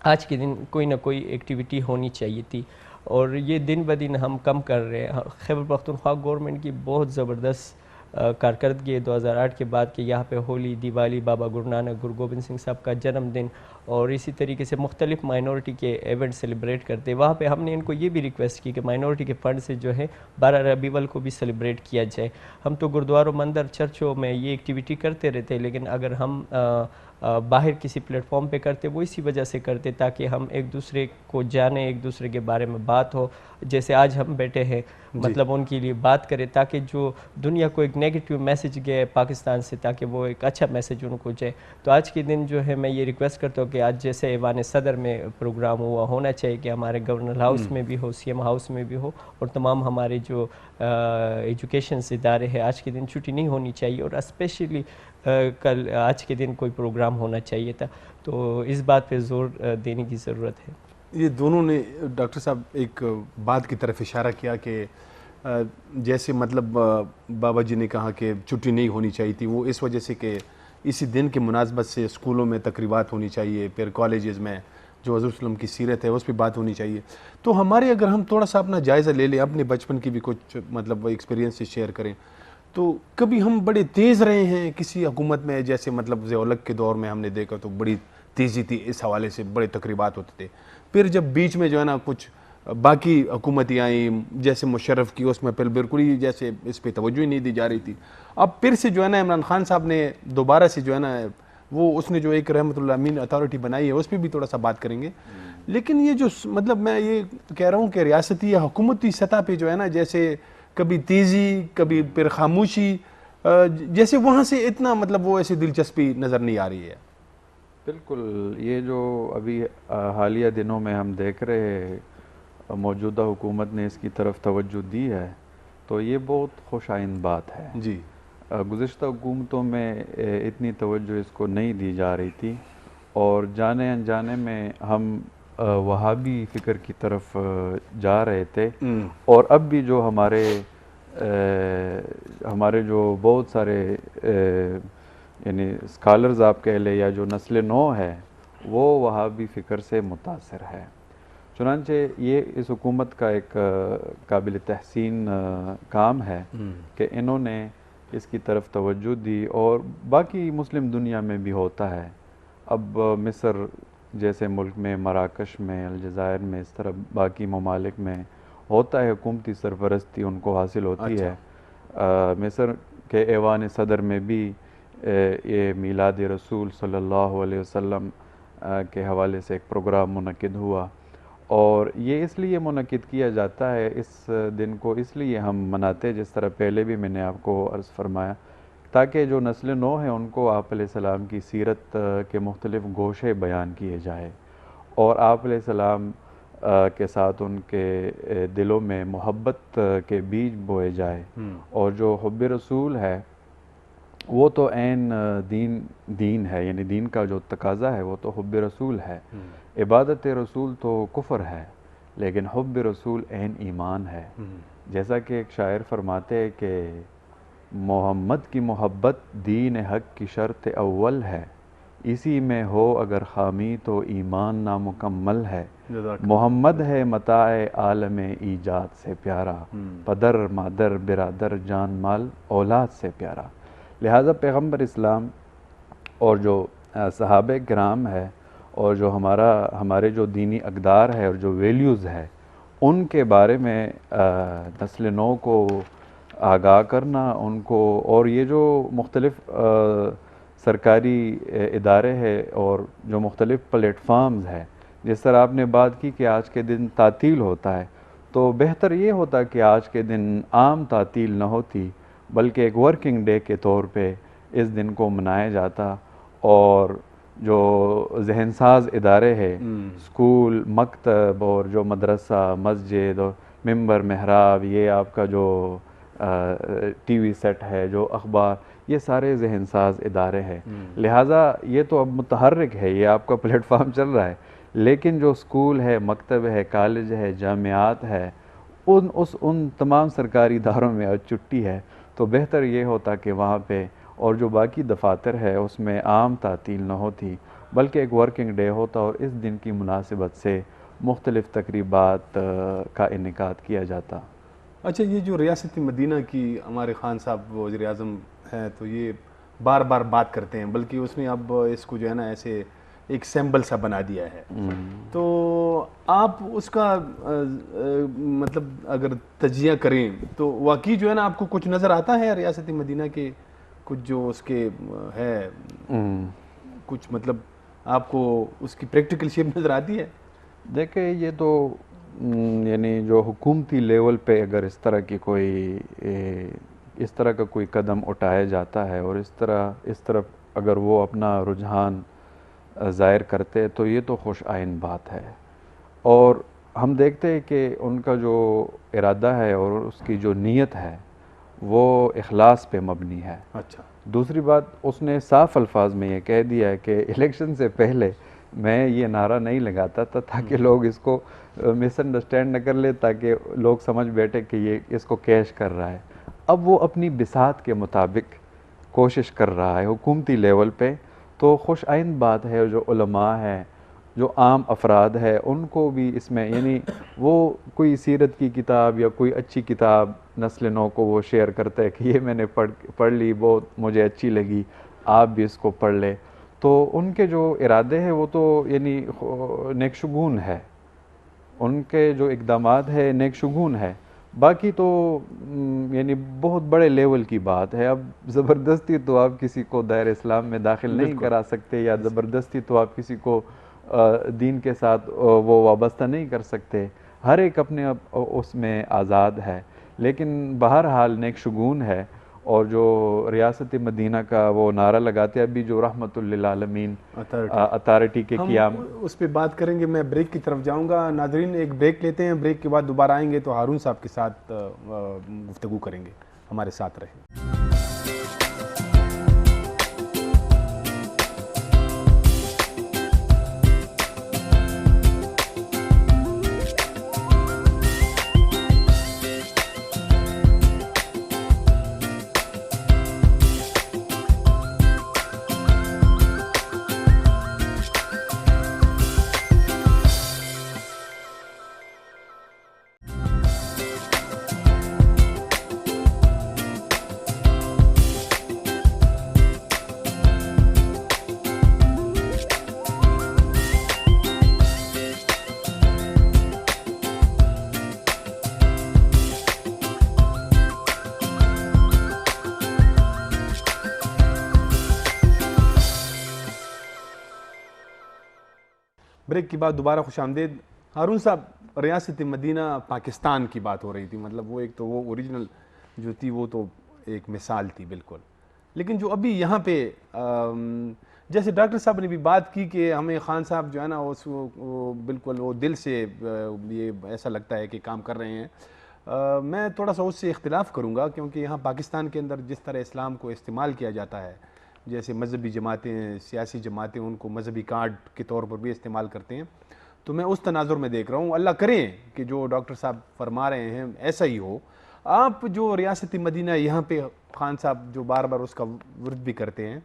آج کے دن کوئی نہ کوئی ایکٹیویٹی ہونی چاہیے تھی، اور یہ دن بدن ہم کم کر رہے ہیں. خیبر پختونخوا گورنمنٹ کی بہت زبردست کارکردگی ہے 2008 کے بعد کہ یہاں پہ ہولی، دیوالی، بابا گرو نانک، گرو گوبند سنگھ صاحب کا جنم دن اور اسی طریقے سے مختلف مائنورٹی کے ایونٹ سیلیبریٹ کرتے. وہاں پہ ہم نے ان کو یہ بھی ریکویسٹ کی کہ مائنورٹی کے فنڈ سے جو ہے 12 ربیع الاول کو بھی سیلیبریٹ کیا جائے. ہم تو گردواروں، مندر، چرچوں میں یہ ایکٹیویٹی کرتے رہتے، لیکن اگر ہم باہر کسی پلیٹ فارم پہ کرتے وہ اسی وجہ سے کرتے تاکہ ہم ایک دوسرے کو جانیں، ایک دوسرے کے بارے میں بات ہو. جیسے آج ہم بیٹھے ہیں مطلب ان کے لیے بات کریں تاکہ جو دنیا کو ایک نیگیٹیو میسج گئے پاکستان سے تاکہ وہ ایک اچھا میسج ان کو جائے. تو آج کے دن جو ہے میں یہ ریکویسٹ کرتا ہوں کہ آج جیسے ایوان صدر میں پروگرام ہونا چاہیے کہ ہمارے گورنر ہاؤس میں بھی ہو، سی ایم ہاؤس میں بھی ہو، اور تمام ہمارے جو ایجوکیشن ادارے ہیں آج کے دن چھٹی نہیں ہونی چاہیے. اور اسپیشلی کل آج کے دن کوئی پروگرام ہونا چاہیے تھا. تو اس بات پہ زور دینے کی ضرورت ہے. یہ دونوں نے ڈاکٹر صاحب ایک بات کی طرف اشارہ کیا کہ جیسے مطلب بابا جی نے کہا کہ چھٹی نہیں ہونی چاہیے تھی، وہ اس وجہ سے کہ اسی دن کی مناسبت سے اسکولوں میں تقریبات ہونی چاہیے، پھر کالجز میں جو حضور صلی اللہ علیہ وسلم کی سیرت ہے اس پہ بات ہونی چاہیے. تو ہمارے اگر ہم تھوڑا سا اپنا جائزہ لے لیں، اپنے بچپن کی بھی کچھ مطلب ایکسپیرینس شیئر کریں، تو کبھی ہم بڑے تیز رہے ہیں کسی حکومت میں، جیسے مطلب ضیاء الحق کے دور میں ہم نے دیکھا تو بڑی تیزی تھی، اس حوالے سے بڑے تقریبات ہوتے تھے. پھر جب بیچ میں جو ہے نا کچھ باقی حکومتیں آئیں جیسے مشرف کی، اس میں پھر بالکل ہی جیسے اس پہ توجہ ہی نہیں دی جا رہی تھی. اب پھر سے جو ہے نا عمران خان صاحب نے دوبارہ سے جو ہے نا وہ اس نے جو ایک رحمت اللہ امین اتھارٹی بنائی ہے اس پہ بھی تھوڑا سا بات کریں گے. لیکن یہ جو مطلب میں یہ کہہ رہا ہوں کہ ریاستی یا حکومتی سطح پہ جو ہے نا جیسے کبھی تیزی کبھی پھر خاموشی, جیسے وہاں سے اتنا مطلب وہ ایسی دلچسپی نظر نہیں آ رہی ہے. بالکل, یہ جو ابھی حالیہ دنوں میں ہم دیکھ رہے ہیں موجودہ حکومت نے اس کی طرف توجہ دی ہے تو یہ بہت خوش آئند بات ہے. جی, گزشتہ حکومتوں میں اتنی توجہ اس کو نہیں دی جا رہی تھی اور جانے انجانے میں ہم وہابی فکر کی طرف جا رہے تھے. اور اب بھی جو ہمارے جو بہت سارے یعنی اسکالرز آپ کہہ لیں یا جو نسل نو ہے وہ وہابی فکر سے متاثر ہے. چنانچہ یہ اس حکومت کا ایک قابل تحسین کام ہے کہ انہوں نے اس کی طرف توجہ دی اور باقی مسلم دنیا میں بھی ہوتا ہے. اب مصر جیسے ملک میں, مراکش میں, الجزائر میں, اس طرح باقی ممالک میں ہوتا ہے حکومتی سرپرستی ان کو حاصل ہوتی ہے. مصر کے ایوان صدر میں بھی یہ میلاد رسول صلی اللہ علیہ وسلم کے حوالے سے ایک پروگرام منعقد ہوا اور یہ اس لیے منعقد کیا جاتا ہے, اس دن کو اس لیے ہم مناتے جس طرح پہلے بھی میں نے آپ کو عرض فرمایا تاکہ جو نسل نو ہے ان کو آپ علیہ السلام کی سیرت کے مختلف گوشے بیان کیے جائے اور آپ علیہ السلام کے ساتھ ان کے دلوں میں محبت کے بیج بوئے جائے. اور جو حب رسول ہے وہ تو عین دین ہے, یعنی دین کا جو تقاضا ہے وہ تو حب رسول ہے. عبادت رسول تو کفر ہے لیکن حب رسول عین ایمان ہے. جیسا کہ ایک شاعر فرماتے ہیں کہ محمد کی محبت دین حق کی شرط اول ہے, اسی میں ہو اگر خامی تو ایمان نامکمل ہے. محمد ہے متاع عالم ایجاد سے پیارا, پدر مادر برادر جان مال اولاد سے پیارا. لہٰذا پیغمبر اسلام اور جو صحابہ کرام ہے اور جو ہمارے جو دینی اقدار ہے اور جو ویلیوز ہے ان کے بارے میں نسل نو کو آگاہ کرنا ان کو, اور یہ جو مختلف سرکاری ادارے ہیں اور جو مختلف پلیٹ فارمز ہیں, جس طرح آپ نے بات کی کہ آج کے دن تعطیل ہوتا ہے تو بہتر یہ ہوتا کہ آج کے دن عام تعطیل نہ ہوتی بلکہ ایک ورکنگ ڈے کے طور پہ اس دن کو منایا جاتا اور جو ذہن ساز ادارے ہیں اسکول, مکتب اور جو مدرسہ, مسجد اور ممبر, محراب, یہ آپ کا جو ٹی وی سیٹ ہے, جو اخبار, یہ سارے ذہن ساز ادارے ہیں. لہٰذا یہ تو اب متحرک ہے, یہ آپ کا پلیٹ فارم چل رہا ہے, لیکن جو اسکول ہے, مکتب ہے, کالج ہے, جامعات ہے, ان تمام سرکاری اداروں میں آج چھٹی ہے تو بہتر یہ ہوتا کہ وہاں پہ اور جو باقی دفاتر ہے اس میں عام تعطیل نہ ہوتی بلکہ ایک ورکنگ ڈے ہوتا اور اس دن کی مناسبت سے مختلف تقریبات کا انعقاد کیا جاتا. اچھا, یہ جو ریاست مدینہ کی ہمارے خان صاحب وزیر اعظم ہیں تو یہ بار بار بات کرتے ہیں, بلکہ اس نے اب اس کو جو ہے نا ایسے ایک سیمبل سا بنا دیا ہے. تو آپ اس کا مطلب اگر تجزیہ کریں تو واقعی جو ہے نا آپ کو کچھ نظر آتا ہے ریاست مدینہ کے کچھ جو اس کے ہے کچھ مطلب آپ کو اس کی پریکٹیکل شیپ نظر آتی ہے؟ دیکھیں, یہ تو یعنی جو حکومتی لیول پہ اگر اس طرح کی کوئی اس طرح کا کوئی قدم اٹھایا جاتا ہے اور اس طرف اگر وہ اپنا رجحان ظاہر کرتے تو یہ تو خوش آئند بات ہے. اور ہم دیکھتے ہیں کہ ان کا جو ارادہ ہے اور اس کی جو نیت ہے وہ اخلاص پہ مبنی ہے. اچھا, دوسری بات, اس نے صاف الفاظ میں یہ کہہ دیا ہے کہ الیکشن سے پہلے میں یہ نعرہ نہیں لگاتا تھا تاکہ لوگ اس کو مس انڈرسٹینڈ نہ کر لے, تاکہ لوگ سمجھ بیٹھے کہ یہ اس کو کیش کر رہا ہے. اب وہ اپنی بساط کے مطابق کوشش کر رہا ہے حکومتی لیول پہ, تو خوش آئند بات ہے. جو علماء ہیں, جو عام افراد ہے, ان کو بھی اس میں یعنی وہ کوئی سیرت کی کتاب یا کوئی اچھی کتاب نسل نو کو وہ شیئر کرتا ہے کہ یہ میں نے پڑھ لی, بہت مجھے اچھی لگی, آپ بھی اس کو پڑھ لیں. تو ان کے جو ارادے ہیں وہ تو یعنی نیک شگون ہے, ان کے جو اقدامات ہے نیک شگون ہے, باقی تو یعنی بہت بڑے لیول کی بات ہے. اب زبردستی تو آپ کسی کو دائر اسلام میں داخل نہیں کرا سکتے, یا زبردستی تو آپ کسی کو دین کے ساتھ وہ وابستہ نہیں کر سکتے. ہر ایک اپنے اس میں آزاد ہے. لیکن بہرحال نیک شگون ہے. اور جو ریاست مدینہ کا وہ نعرہ لگاتے ابھی جو رحمت للعالمین اتھارٹی کے قیام, اس پہ بات کریں گے. میں بریک کی طرف جاؤں گا. ناظرین ایک بریک لیتے ہیں, بریک کے بعد دوبارہ آئیں گے تو ہارون صاحب کے ساتھ گفتگو کریں گے. ہمارے ساتھ رہیں. بریک کے بعد دوبارہ خوش آمدید. ہارون صاحب, ریاست مدینہ پاکستان کی بات ہو رہی تھی. مطلب وہ ایک تو وہ اوریجنل جو تھی وہ تو ایک مثال تھی بالکل. لیکن جو ابھی یہاں پہ جیسے ڈاکٹر صاحب نے بھی بات کی کہ ہمیں خان صاحب جو ہے نا وہ بالکل وہ دل سے یہ ایسا لگتا ہے کہ کام کر رہے ہیں. میں تھوڑا سا اس سے اختلاف کروں گا, کیونکہ یہاں پاکستان کے اندر جس طرح اسلام کو استعمال کیا جاتا ہے, جیسے مذہبی جماعتیں, سیاسی جماعتیں ان کو مذہبی کارڈ کے طور پر بھی استعمال کرتے ہیں, تو میں اس تناظر میں دیکھ رہا ہوں. اللہ کریں کہ جو ڈاکٹر صاحب فرما رہے ہیں ایسا ہی ہو. آپ جو ریاست مدینہ یہاں پہ خان صاحب جو بار بار اس کا ورد بھی کرتے ہیں,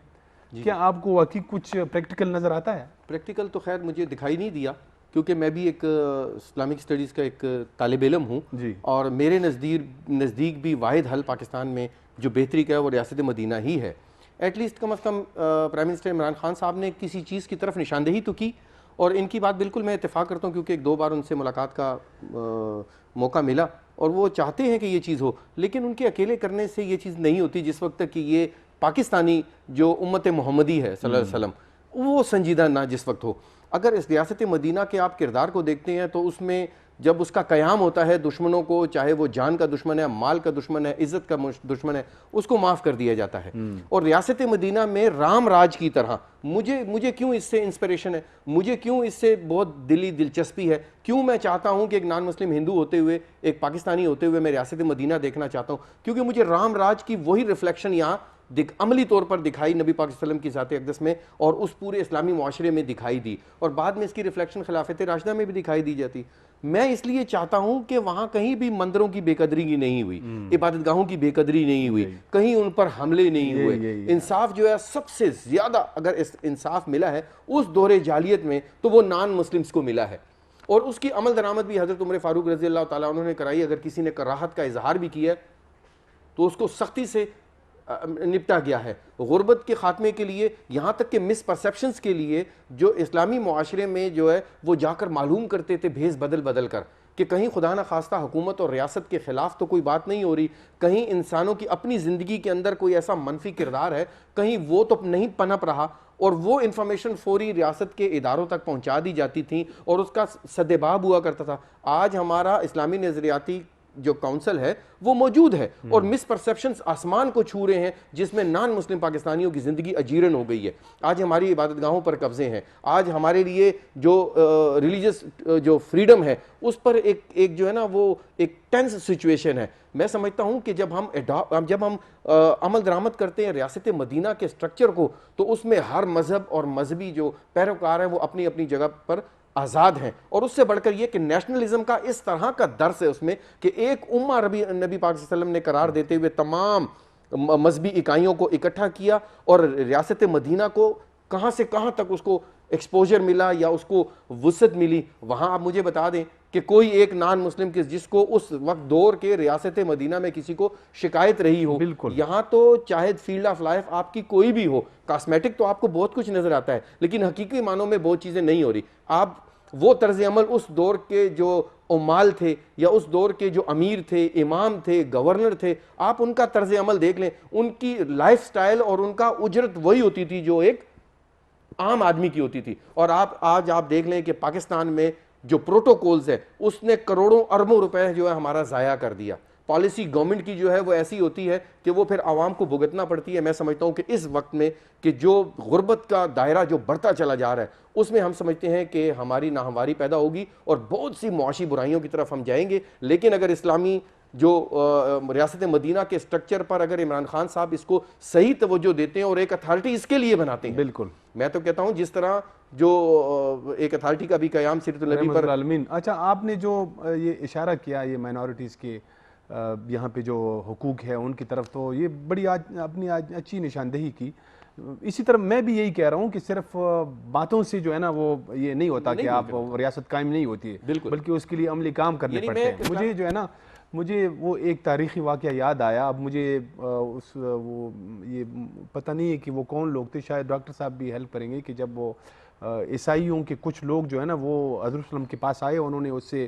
کیا آپ کو واقعی کچھ پریکٹیکل نظر آتا ہے؟ پریکٹیکل تو خیر مجھے دکھائی نہیں دیا, کیونکہ میں بھی ایک اسلامک اسٹڈیز کا ایک طالب علم ہوں جی. اور میرے نزدیک بھی واحد حل پاکستان میں جو بہتری کا ہے وہ ریاست مدینہ ہی ہے. ایٹ لیسٹ کم از کم پرائم منسٹر عمران خان صاحب نے کسی چیز کی طرف نشاندہی تو کی, اور ان کی بات بالکل میں اتفاق کرتا ہوں, کیونکہ ایک دو بار ان سے ملاقات کا موقع ملا, اور وہ چاہتے ہیں کہ یہ چیز ہو, لیکن ان کے اکیلے کرنے سے یہ چیز نہیں ہوتی جس وقت تک کہ یہ پاکستانی جو امت محمدی ہے صلی اللہ علیہ وسلم وہ سنجیدہ نہ جس وقت ہو. اگر اس ریاست مدینہ کے آپ کردار کو دیکھتے ہیں تو اس میں جب اس کا قیام ہوتا ہے دشمنوں کو, چاہے وہ جان کا دشمن ہے, مال کا دشمن ہے, عزت کا دشمن ہے, اس کو معاف کر دیا جاتا ہے. اور ریاست مدینہ میں رام راج کی طرح مجھے کیوں اس سے انسپریشن ہے, مجھے کیوں اس سے بہت دلی دلچسپی ہے, کیوں میں چاہتا ہوں کہ ایک نان مسلم ہندو ہوتے ہوئے, ایک پاکستانی ہوتے ہوئے میں ریاست مدینہ دیکھنا چاہتا ہوں, کیونکہ مجھے رام راج کی وہی ریفلیکشن یہاں عملی طور پر دکھائی نبی پاک صلی اللہ علیہ وسلم کی ذات اقدس میں, اور اس پورے اسلامی معاشرے میں دکھائی دی, اور بعد میں اس کی ریفلیکشن خلافت راشدہ میں بھی دکھائی دی جاتی. میں اس لیے چاہتا ہوں کہ وہاں کہیں بھی مندروں کی بے قدری کی نہیں ہوئی, عبادت گاہوں کی بے قدری نہیں ہوئی, کہیں ان پر حملے نہیں ہوئے. انصاف جو ہے سب سے زیادہ اگر انصاف ملا ہے اس دور جاہلیت میں تو وہ نان مسلمز کو ملا ہے, اور اس کی عمل درآمد بھی حضرت عمر فاروق رضی اللہ تعالیٰ عنہ نے کرائی. اگر کسی نے کراہت کا اظہار بھی کیا تو اس کو سختی سے نپٹا گیا ہے. غربت کے خاتمے کے لیے, یہاں تک کہ مس پرسیپشنز کے لیے جو اسلامی معاشرے میں جو ہے وہ جا کر معلوم کرتے تھے بھیس بدل کر کہ کہیں خدا نہ خواستہ حکومت اور ریاست کے خلاف تو کوئی بات نہیں ہو رہی, کہیں انسانوں کی اپنی زندگی کے اندر کوئی ایسا منفی کردار ہے, کہیں وہ تو نہیں پنپ رہا, اور وہ انفارمیشن فوری ریاست کے اداروں تک پہنچا دی جاتی تھیں اور اس کا سدباب ہوا کرتا تھا. آج ہمارا اسلامی نظریاتی جو کونسل ہے وہ موجود ہے, اور مس پرسیپشنز آسمان کو چھو رہے ہیں جس میں نان مسلم پاکستانیوں کی زندگی اجیرن ہو گئی ہے. آج ہماری عبادت گاہوں پر قبضے ہیں, آج ہمارے لیے جو ریلیجس جو فریڈم ہے اس پر ایک جو ہے نا وہ ایک ٹینس سچویشن ہے. میں سمجھتا ہوں کہ جب ہم عمل درآمد کرتے ہیں ریاست مدینہ کے سٹرکچر کو, تو اس میں ہر مذہب اور مذہبی جو پیروکار ہیں وہ اپنی اپنی جگہ پر آزاد ہیں, اور اس سے بڑھ کر یہ کہ نیشنلزم کا اس طرح کا درس ہے اس میں کہ ایک امہ نبی پاک صلی اللہ علیہ وسلم نے قرار دیتے ہوئے تمام مذہبی اکائیوں کو اکٹھا کیا, اور ریاست مدینہ کو کہاں سے کہاں تک اس کو ایکسپوجر ملا یا اس کو وسعت ملی. وہاں آپ مجھے بتا دیں کہ کوئی ایک نان مسلم جس کو اس وقت دور کے ریاست مدینہ میں کسی کو شکایت رہی ہو, یہاں تو چاہے فیلڈ آف لائف آپ کی کوئی بھی ہو, کاسمیٹک تو آپ کو بہت کچھ نظر آتا ہے لیکن حقیقی معنوں میں بہت چیزیں نہیں ہو رہی. آپ وہ طرز عمل اس دور کے جو عمال تھے یا اس دور کے جو امیر تھے، امام تھے، گورنر تھے، آپ ان کا طرز عمل دیکھ لیں، ان کی لائف سٹائل اور ان کا اجرت وہی ہوتی تھی جو ایک عام آدمی کی ہوتی تھی. اور آج آپ دیکھ لیں کہ پاکستان میں جو پروٹوکولز ہے اس نے کروڑوں اربوں روپے جو ہے ہمارا ضائع کر دیا. پالیسی گورنمنٹ کی جو ہے وہ ایسی ہوتی ہے کہ وہ پھر عوام کو بھگتنا پڑتی ہے. میں سمجھتا ہوں کہ اس وقت میں کہ جو غربت کا دائرہ جو بڑھتا چلا جا رہا ہے اس میں ہم سمجھتے ہیں کہ ہماری ناہمواری پیدا ہوگی اور بہت سی معاشی برائیوں کی طرف ہم جائیں گے. لیکن اگر اسلامی جو ریاست مدینہ کے سٹرکچر پر اگر عمران خان صاحب اس کو صحیح توجہ دیتے ہیں اور ایک اتھارٹی اس کے لیے بناتے ہیں، بالکل میں تو کہتا ہوں جس طرح جو ایک اتھارٹی کا بھی قیام سیرت النبی رحمۃ پر. العالمین. اچھا، آپ نے جو یہ اشارہ کیا یہ مائنورٹیز کے یہاں پہ جو حقوق ہے ان کی طرف، تو یہ بڑی اپنی اچھی نشاندہی کی. اسی طرح میں بھی یہی کہہ رہا ہوں کہ صرف باتوں سے جو ہے نا وہ یہ نہیں ہوتا کہ آپ ریاست قائم نہیں ہوتی ہے، بلکہ اس کے لیے عملی کام کرنے پڑتے ہیں. مجھے جو ہے نا مجھے وہ ایک تاریخی واقعہ یاد آیا. اب مجھے وہ یہ پتہ نہیں ہے کہ وہ کون لوگ تھے، شاید ڈاکٹر صاحب بھی ہیلپ کریں گے، کہ جب وہ عیسائیوں کے کچھ لوگ جو ہے نا وہ حضور صلی اللہ علیہ وسلم کے پاس آئے، انہوں نے اس سے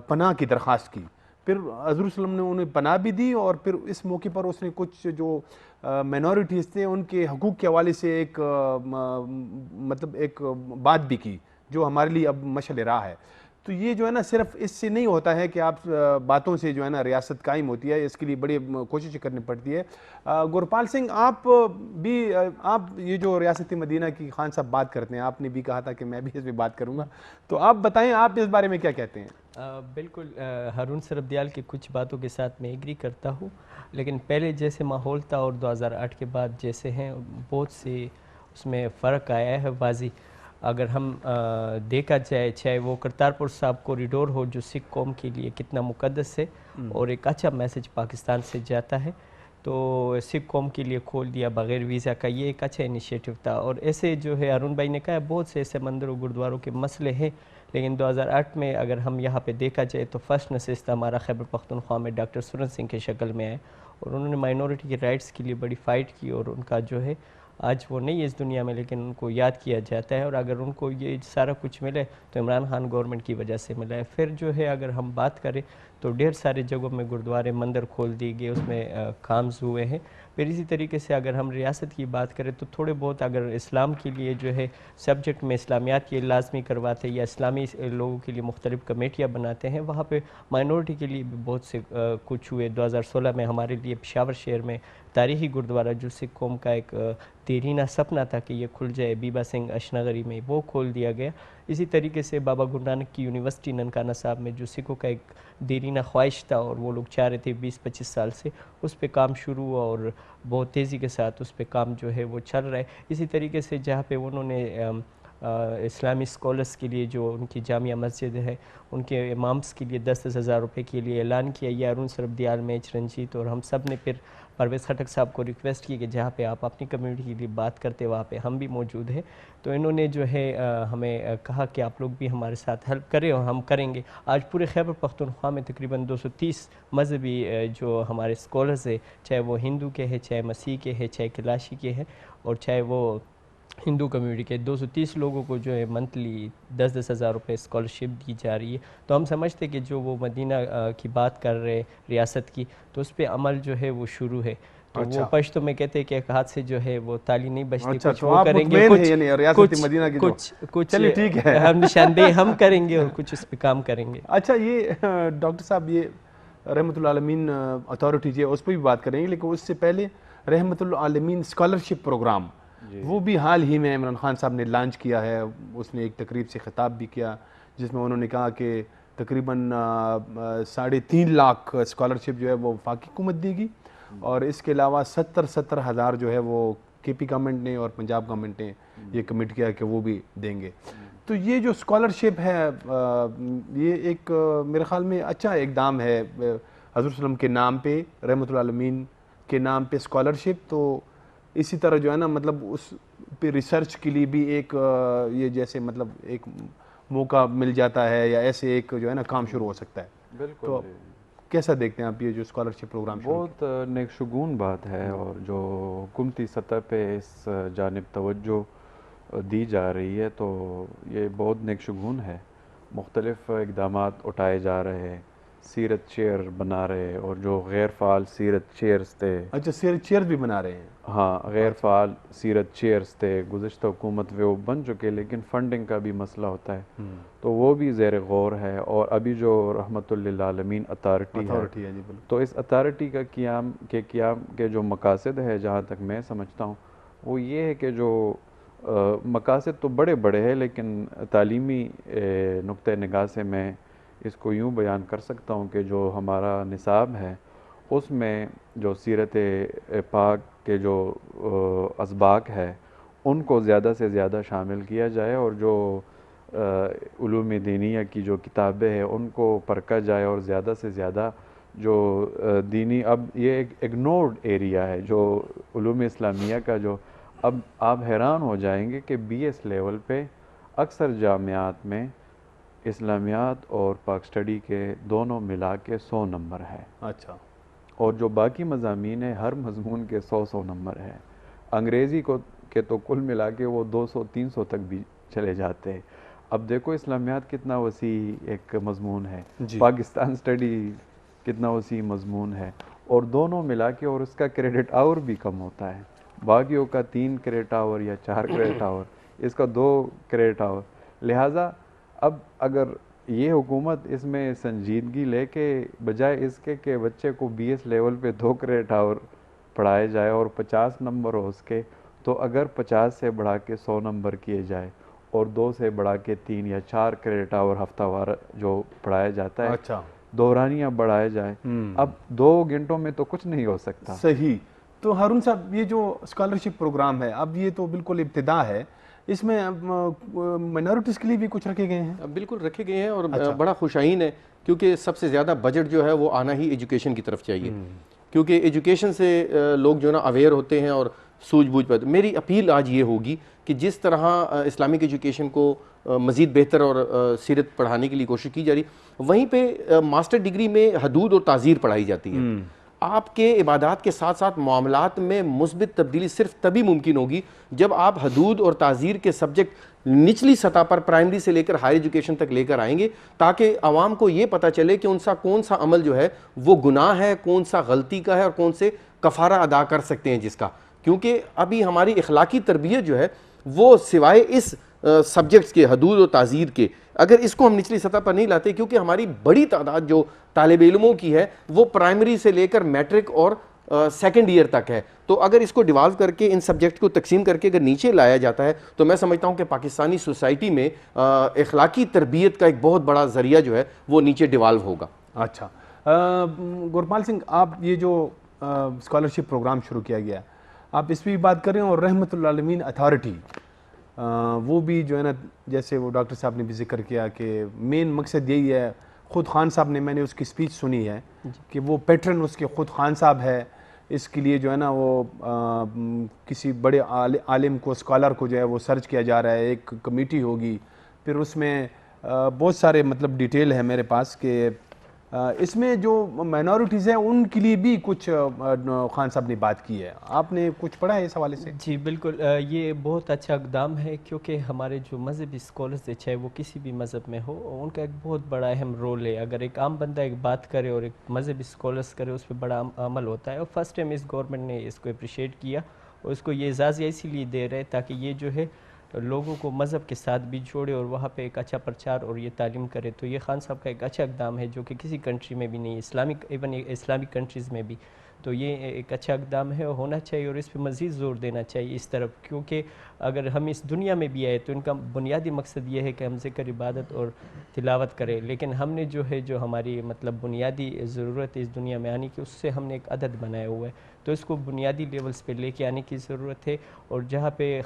پناہ کی درخواست کی. پھر حضور صلی اللہ علیہ وسلم نے انہیں پناہ بھی دی، اور پھر اس موقع پر اس نے کچھ جو مائنورٹیز تھے ان کے حقوق کے حوالے سے ایک مطلب ایک بات بھی کی جو ہمارے لیے اب مشعل راہ ہے. تو یہ جو ہے نا صرف اس سے نہیں ہوتا ہے کہ آپ باتوں سے جو ہے نا ریاست قائم ہوتی ہے، اس کے لیے بڑی کوشش کرنی پڑتی ہے. گورپال سنگھ، آپ یہ جو ریاست مدینہ کی خان صاحب بات کرتے ہیں، آپ نے بھی کہا تھا کہ میں بھی اس پہ بات کروں گا، تو آپ بتائیں آپ اس بارے میں کیا کہتے ہیں؟ بالکل، ہارون سربدیال کی کچھ باتوں کے ساتھ میں ایگری کرتا ہوں، لیکن پہلے جیسے ماحول تھا اور 2008 کے بعد جیسے ہیں بہت سے اس میں فرق آیا ہے واضح. اگر ہم دیکھا جائے، چاہے وہ کرتارپور صاحب کوریڈور ہو جو سکھ قوم کے لیے کتنا مقدس ہے اور ایک اچھا میسج پاکستان سے جاتا ہے، تو سکھ قوم کے لیے کھول دیا بغیر ویزا کا، یہ ایک اچھا انیشیٹو تھا. اور ایسے جو ہے ہارون بھائی نے کہا بہت سے ایسے مندروں گردواروں کے مسئلے ہیں، لیکن 2008 میں اگر ہم یہاں پہ دیکھا جائے تو فرسٹ نشست ہمارا خیبر پختونخوا میں ڈاکٹر سورن سنگھ کے شکل میں آئے، اور انہوں نے مائنورٹی کے رائٹس کے لیے بڑی فائٹ کی، اور ان کا جو ہے آج وہ نہیں ہے اس دنیا میں لیکن ان کو یاد کیا جاتا ہے. اور اگر ان کو یہ سارا کچھ ملے تو عمران خان گورنمنٹ کی وجہ سے ملا ہے. پھر جو ہے اگر ہم بات کریں تو ڈھیر سارے جگہوں میں گردوارے مندر کھول دیے گئے، اس میں کامز ہوئے ہیں. پھر اسی طریقے سے اگر ہم ریاست کی بات کریں تو تھوڑے بہت اگر اسلام کے لیے جو ہے سبجیکٹ میں اسلامیات یہ لازمی کرواتے یا اسلامی لوگوں کے لیے مختلف کمیٹیاں بناتے ہیں، وہاں پہ مائنورٹی کے لیے بھی بہت سے کچھ ہوئے. 2016 میں ہمارے لیے پشاور شہر میں تاریخی گردوارہ جو سکھ قوم کا ایک دیرینہ سپنا تھا کہ یہ کھل جائے بیبا سنگھ اشنگری میں، وہ کھول دیا گیا. اسی طریقے سے بابا گرو نانک کی یونیورسٹی ننکانہ صاحب میں جو سکھوں کا ایک دیرینہ خواہش تھا اور وہ لوگ چاہ رہے تھے 20-25 سال سے، اس پہ کام شروع ہوا اور بہت تیزی کے ساتھ اس پہ کام جو ہے وہ چل رہا ہے. اسی طریقے سے جہاں پہ انہوں نے اسلامی اسکالرس کے لیے جو ان کی جامعہ مسجد ہے ان کے امامس کے لیے 10,000 روپے کے لیے اعلان کیا، یہ ہارون سربدیال، میچ رنجیت اور ہم سب نے پھر پرویز خٹک صاحب کو ریکویسٹ کی کہ جہاں پہ آپ اپنی کمیونٹی کے لیے بات کرتے وہاں پہ ہم بھی موجود ہیں. تو انہوں نے جو ہے ہمیں کہا کہ آپ لوگ بھی ہمارے ساتھ ہیلپ کریں اور ہم کریں گے. آج پورے خیبر پختونخوا میں تقریباً 230 مذہبی جو ہمارے اسکالرز ہیں، چاہے وہ ہندو کے ہیں، چاہے مسیح کے ہیں، چاہے کلاشی کے ہیں، اور چاہے وہ ہندو کمیونٹی کے 230 لوگوں کو جو ہے منتھلی 10,000 روپے اسکالرشپ دی جا رہی ہے. تو ہم سمجھتے کہ جو وہ مدینہ کی بات کر رہے ریاست کی، تو اس پہ عمل جو ہے وہ شروع ہے. تو وہ پشتوں میں کہتے ہیں کہ ایک ہاتھ سے جو ہے وہ تالی نہیں بجتی، کچھ وہ کریں گے، کچھ ہم نشاندہی ہم کریں گے اور کچھ اس پہ کام کریں گے. اچھا، یہ ڈاکٹر صاحب یہ رحمۃ العالمین اتھارٹی جو ہے اس پہ بھی بات کریں گے، لیکن اس سے پہلے رحمۃ العالمین اسکالرشپ پروگرام وہ بھی حال ہی میں عمران خان صاحب نے لانچ کیا ہے. اس نے ایک تقریب سے خطاب بھی کیا جس میں انہوں نے کہا کہ تقریباً 3.5 لاکھ اسکالرشپ جو ہے وہ وفاقی حکومت دے گی، اور اس کے علاوہ 70 ہزار جو ہے وہ کے پی گورنمنٹ نے اور پنجاب گورنمنٹ نے یہ کمٹ کیا کہ وہ بھی دیں گے. تو یہ جو اسکالرشپ ہے یہ ایک میرے خیال میں اچھا اقدام ہے حضور صلی اللہ علیہ وسلم کے نام پہ، رحمۃ العالمین کے نام پہ اسکالرشپ. تو اسی طرح جو ہے نا مطلب اس پہ ریسرچ کے لیے بھی ایک یہ جیسے مطلب ایک موقع مل جاتا ہے یا ایسے ایک جو ہے نا کام شروع ہو سکتا ہے. بالکل. تو کیسا دیکھتے ہیں آپ یہ جو اسکالرشپ پروگرام؟ بہت نیک شگون بات ہے، اور جو حکومتی سطح پہ اس جانب توجہ دی جا رہی ہے، تو یہ بہت نیک شگون ہے. مختلف اقدامات اٹھائے جا رہے ہیں، سیرت چیئر بنا رہے، اور جو غیر فعال سیرت چیئرز تھے، اچھا چیئر بھی بنا رہے ہیں. ہاں غیر فعال سیرت چیئرز تھے گزشتہ حکومت میں، وہ بن چکے، لیکن فنڈنگ کا بھی مسئلہ ہوتا ہے، تو وہ بھی زیر غور ہے. اور ابھی جو رحمت للعالمین اتھارٹی ہے، ہے جی بالکل. تو اس اتھارٹی کا قیام کے جو مقاصد ہے، جہاں تک میں سمجھتا ہوں، وہ یہ ہے کہ جو مقاصد تو بڑے بڑے ہیں، لیکن تعلیمی نقطہ نگاہ سے میں اس کو یوں بیان کر سکتا ہوں کہ جو ہمارا نصاب ہے، اس میں جو سیرت پاک کے جو اسباق ہے، ان کو زیادہ سے زیادہ شامل کیا جائے، اور جو علوم دینیہ کی جو کتابیں ہیں ان کو پرکھا جائے، اور زیادہ سے زیادہ جو دینی، اب یہ ایک اگنورڈ ایریا ہے جو علوم اسلامیہ کا، جو اب آپ حیران ہو جائیں گے کہ بی ایس لیول پہ اکثر جامعات میں اسلامیات اور پاک سٹڈی کے دونوں ملا کے 100 نمبر ہے. اچھا. اور جو باقی مضامین ہیں، ہر مضمون کے 100 نمبر ہے. انگریزی کو کے تو کل ملا کے وہ 200-300 تک بھی چلے جاتے ہیں. اب دیکھو اسلامیات کتنا وسیع ایک مضمون ہے، پاکستان سٹڈی کتنا وسیع مضمون ہے، اور دونوں ملا کے، اور اس کا کریڈٹ آور بھی کم ہوتا ہے. باقیوں کا 3 کریڈٹ آور یا 4 کریڈٹ آور، اس کا 2 کریڈٹ آور. لہٰذا اب اگر یہ حکومت اس میں سنجیدگی لے کے، بجائے اس کے کہ بچے کو بی ایس لیول پہ 2 کریڈٹ آور پڑھائے جائے اور 50 نمبر ہو اس کے، تو اگر 50 سے بڑھا کے 100 نمبر کیے جائے، اور 2 سے بڑھا کے 3 یا 4 کریڈٹ آور ہفتہ وار جو پڑھایا جاتا ہے، اچھا دورانیہ بڑھائے جائے. اب 2 گھنٹوں میں تو کچھ نہیں ہو سکتا. صحیح. تو ہارون صاحب، یہ جو اسکالرشپ پروگرام ہے، اب یہ تو بالکل ابتدا ہے، اس میں مائنورٹیز کے لیے بھی کچھ رکھے گئے ہیں؟ بالکل رکھے گئے ہیں، اور بڑا خوشائن ہے، کیونکہ سب سے زیادہ بجٹ جو ہے وہ آنا ہی ایجوکیشن کی طرف چاہیے، کیونکہ ایجوکیشن سے لوگ جو ہے نا اویئر ہوتے ہیں اور سوجھ بوجھ پر. میری اپیل آج یہ ہوگی کہ جس طرح اسلامک ایجوکیشن کو مزید بہتر اور سیرت پڑھانے کے لیے کوشش کی جا رہی، وہیں پہ ماسٹر ڈگری میں حدود اور تعزیر پڑھائی جاتی ہے. آپ کے عبادات کے ساتھ ساتھ معاملات میں مثبت تبدیلی صرف تبھی ممکن ہوگی جب آپ حدود اور تعزیر کے سبجیکٹ نچلی سطح پر پرائمری سے لے کر ہائر ایجوکیشن تک لے کر آئیں گے، تاکہ عوام کو یہ پتہ چلے کہ ان سا کون سا عمل جو ہے وہ گناہ ہے، کون سا غلطی کا ہے، اور کون سے کفارہ ادا کر سکتے ہیں جس کا. کیونکہ ابھی ہماری اخلاقی تربیت جو ہے وہ سوائے اس سبجیکٹس کے حدود و تعزیر کے، اگر اس کو ہم نچلی سطح پر نہیں لاتے، کیونکہ ہماری بڑی تعداد جو طالب علموں کی ہے وہ پرائمری سے لے کر میٹرک اور سیکنڈ ایئر تک ہے، تو اگر اس کو ڈیوالو کر کے ان سبجیکٹ کو تقسیم کر کے اگر نیچے لایا جاتا ہے، تو میں سمجھتا ہوں کہ پاکستانی سوسائٹی میں اخلاقی تربیت کا ایک بہت بڑا ذریعہ جو ہے وہ نیچے ڈیوالو ہوگا. اچھا. گورپال سنگھ، آپ یہ جو اسکالرشپ پروگرام شروع کیا گیا، آپ اس پہ بھی بات کریں، اور رحمت للعالمین اتھارٹی وہ بھی جو ہے نا، جیسے وہ ڈاکٹر صاحب نے بھی ذکر کیا کہ مین مقصد یہی ہے. خود خان صاحب نے، میں نے اس کی سپیچ سنی ہے کہ وہ پیٹرن اس کے خود خان صاحب ہے. اس کے لیے جو ہے نا وہ کسی بڑے عالم کو، اسکالر کو جو ہے وہ سرچ کیا جا رہا ہے، ایک کمیٹی ہوگی، پھر اس میں بہت سارے مطلب ڈیٹیل ہے میرے پاس کہ اس میں جو مائنورٹیز ہیں ان کے لیے بھی کچھ خان صاحب نے بات کی ہے. آپ نے کچھ پڑھا ہے اس حوالے سے؟ جی بالکل، یہ بہت اچھا اقدام ہے، کیونکہ ہمارے جو مذہبی اسکالرز چاہے وہ کسی بھی مذہب میں ہو، ان کا ایک بہت بڑا اہم رول ہے. اگر ایک عام بندہ ایک بات کرے اور ایک مذہبی اسکالرز کرے، اس پہ بڑا عمل ہوتا ہے. اور فرسٹ ٹائم اس گورنمنٹ نے اس کو اپریشیٹ کیا، اور اس کو یہ اعزازیہ اسی لیے دے رہے تاکہ یہ جو ہے لوگوں کو مذہب کے ساتھ بھی جوڑے اور وہاں پہ ایک اچھا پرچار اور یہ تعلیم کرے. تو یہ خان صاحب کا ایک اچھا اقدام ہے جو کہ کسی کنٹری میں بھی نہیں، اسلامک کنٹریز میں بھی. تو یہ ایک اچھا اقدام ہے اور ہونا چاہیے، اور اس پہ مزید زور دینا چاہیے اس طرف، کیونکہ اگر ہم اس دنیا میں بھی آئے تو ان کا بنیادی مقصد یہ ہے کہ ہم ذکر، عبادت اور تلاوت کریں. لیکن ہم نے جو ہے، جو ہماری مطلب بنیادی ضرورت ہے اس دنیا میں آنے کی، اس سے ہم نے ایک عدد بنایا ہوا ہے، تو اس کو بنیادی لیولز پہ لے کے آنے کی ضرورت ہے. اور جہاں پہ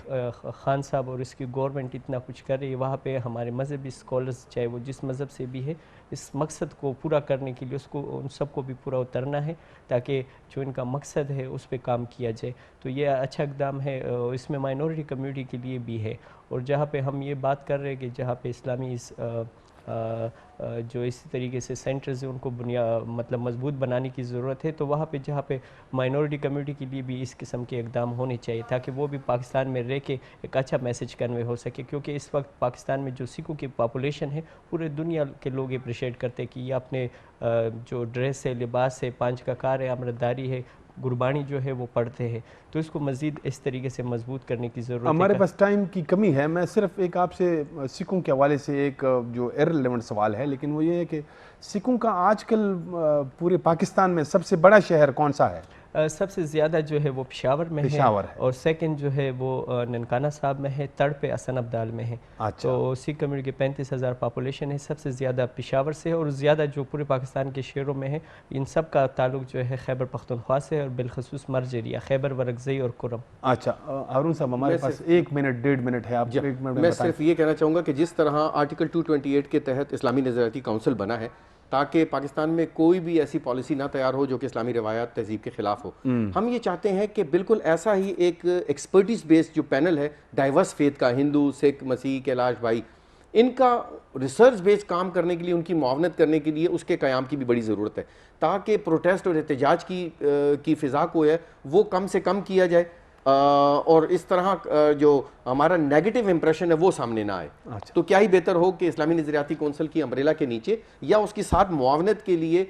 خان صاحب اور اس کی گورنمنٹ اتنا کچھ کر رہی ہے، وہاں پہ ہمارے مذہبی اسکالرز چاہے وہ جس مذہب سے بھی ہے، اس مقصد کو پورا کرنے کے لیے اس کو ان سب کو بھی پورا اترنا ہے، تاکہ جو ان کا مقصد ہے اس پہ کام کیا جائے. تو یہ اچھا اقدام ہے، اس میں مائنورٹی کمیونٹی کے لیے بھی ہے. اور جہاں پہ ہم یہ بات کر رہے ہیں کہ جہاں پہ اسلامی جو اسی طریقے سے سینٹرز ہیں ان کو مطلب مضبوط بنانے کی ضرورت ہے. تو وہاں پہ جہاں پہ مائنورٹی کمیونٹی کے لیے بھی اس قسم کے اقدام ہونے چاہیے تاکہ وہ بھی پاکستان میں رہ کے ایک اچھا میسج کنوے ہو سکے, کیونکہ اس وقت پاکستان میں جو سکھوں کی پاپولیشن ہے پورے دنیا کے لوگ اپریشیٹ کرتے ہیں کہ یہ اپنے جو ڈریس ہے, لباس ہے, پانچ کا کار ہے, امرداری ہے, گربانی جو ہے وہ پڑھتے ہیں. تو اس کو مزید اس طریقے سے مضبوط کرنے کی ضرورت ہے. ہمارے پاس ٹائم کی کمی ہے, میں صرف ایک آپ سے سکھوں کے حوالے سے ایک جو ایرریلیونٹ سوال ہے, لیکن وہ یہ ہے کہ سکھوں کا آج کل پورے پاکستان میں سب سے بڑا شہر کون سا ہے؟ سب سے زیادہ جو ہے وہ پشاور میں ہے, اور سیکنڈ جو ہے وہ ننکانہ صاحب میں ہے, تھرڈ پہ حسن عبدال میں ہے. تو سکھ کمیونٹی کی 35,000 پاپولیشن ہے, سب سے زیادہ پشاور سے ہے, اور زیادہ جو پورے پاکستان کے شہروں میں ہے ان سب کا تعلق جو ہے خیبر پختونخوا سے, اور بالخصوص مرج ایریا خیبر ورکزئی اور کرم. اچھا ہارون صاحب, ہمارے پاس 1 منٹ 1.5 منٹ ہے, آپ 1 منٹ میں صرف یہ کہنا چاہوں گا کہ جس طرح آرٹیکل 228 کے تحت اسلامی نظریاتی کونسل بنا ہے تاکہ پاکستان میں کوئی بھی ایسی پالیسی نہ تیار ہو جو کہ اسلامی روایات تہذیب کے خلاف ہو, ہم یہ چاہتے ہیں کہ بالکل ایسا ہی ایک ایکسپرٹیز بیس جو پینل ہے ڈائیورس فیتھ کا, ہندو, سکھ, مسیح, کیلاش بھائی, ان کا ریسرچ بیس کام کرنے کے لیے, ان کی معاونت کرنے کے لیے اس کے قیام کی بھی بڑی ضرورت ہے تاکہ پروٹیسٹ اور احتجاج کی فضا کو ہے وہ کم سے کم کیا جائے, اور اس طرح جو ہمارا نیگیٹو امپریشن ہے وہ سامنے نہ آئے. تو کیا ہی بہتر ہو کہ اسلامی نظریاتی کونسل کی امبریلا کے نیچے یا اس کے ساتھ معاونت کے لیے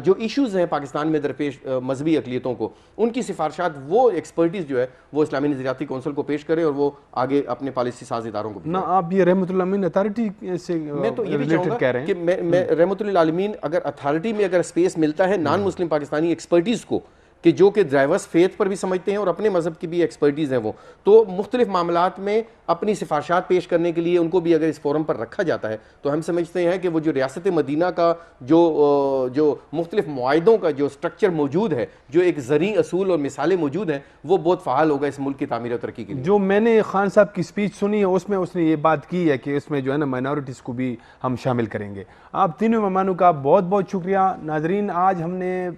جو ایشوز ہیں پاکستان میں درپیش مذہبی اقلیتوں کو, ان کی سفارشات وہ ایکسپرٹیز جو ہے وہ اسلامی نظریاتی کونسل کو پیش کرے اور وہ آگے اپنے پالیسی ساز اداروں کو. نہ آپ یہ رحمت اللہ العالمین اتھارٹی سے میں تو یہ بھی چاہوں گا کہ میں رحمت اللہ العالمین اگر اتھارٹی میں اگر اسپیس ملتا ہے نان مسلم پاکستانی ایکسپرٹیز کو کہ جو کہ ڈرائیورس فیتھ پر بھی سمجھتے ہیں اور اپنے مذہب کی بھی ایکسپرٹیز ہیں, وہ تو مختلف معاملات میں اپنی سفارشات پیش کرنے کے لیے ان کو بھی اگر اس فورم پر رکھا جاتا ہے تو ہم سمجھتے ہیں کہ وہ جو ریاست مدینہ کا جو مختلف معاہدوں کا جو سٹرکچر موجود ہے, جو ایک زرعی اصول اور مثالیں موجود ہیں, وہ بہت فعال ہوگا اس ملک کی تعمیر و ترقی کے لیے. جو میں نے خان صاحب کی اسپیچ سنی ہے اس میں اس نے یہ بات کی ہے کہ اس میں جو ہے نا مائنورٹیز کو بھی ہم شامل کریں گے. آپ تینوں مہمانوں کا بہت بہت شکریہ. ناظرین, آج ہم نے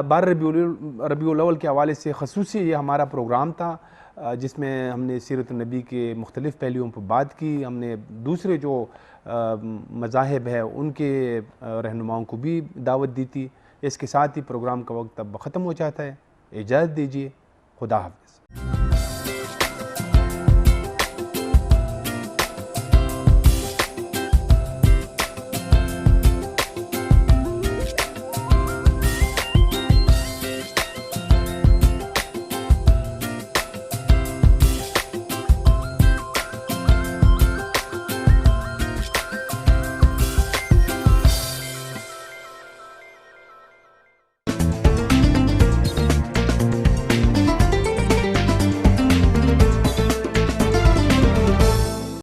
12 ربیع الاول کے حوالے سے خصوصی یہ ہمارا پروگرام تھا جس میں ہم نے سیرت النبی کے مختلف پہلوؤں پر بات کی. ہم نے دوسرے جو مذاہب ہے ان کے رہنماؤں کو بھی دعوت دی تھی. اس کے ساتھ ہی پروگرام کا وقت اب ختم ہو جاتا ہے. اجازت دیجیے, خدا حافظ.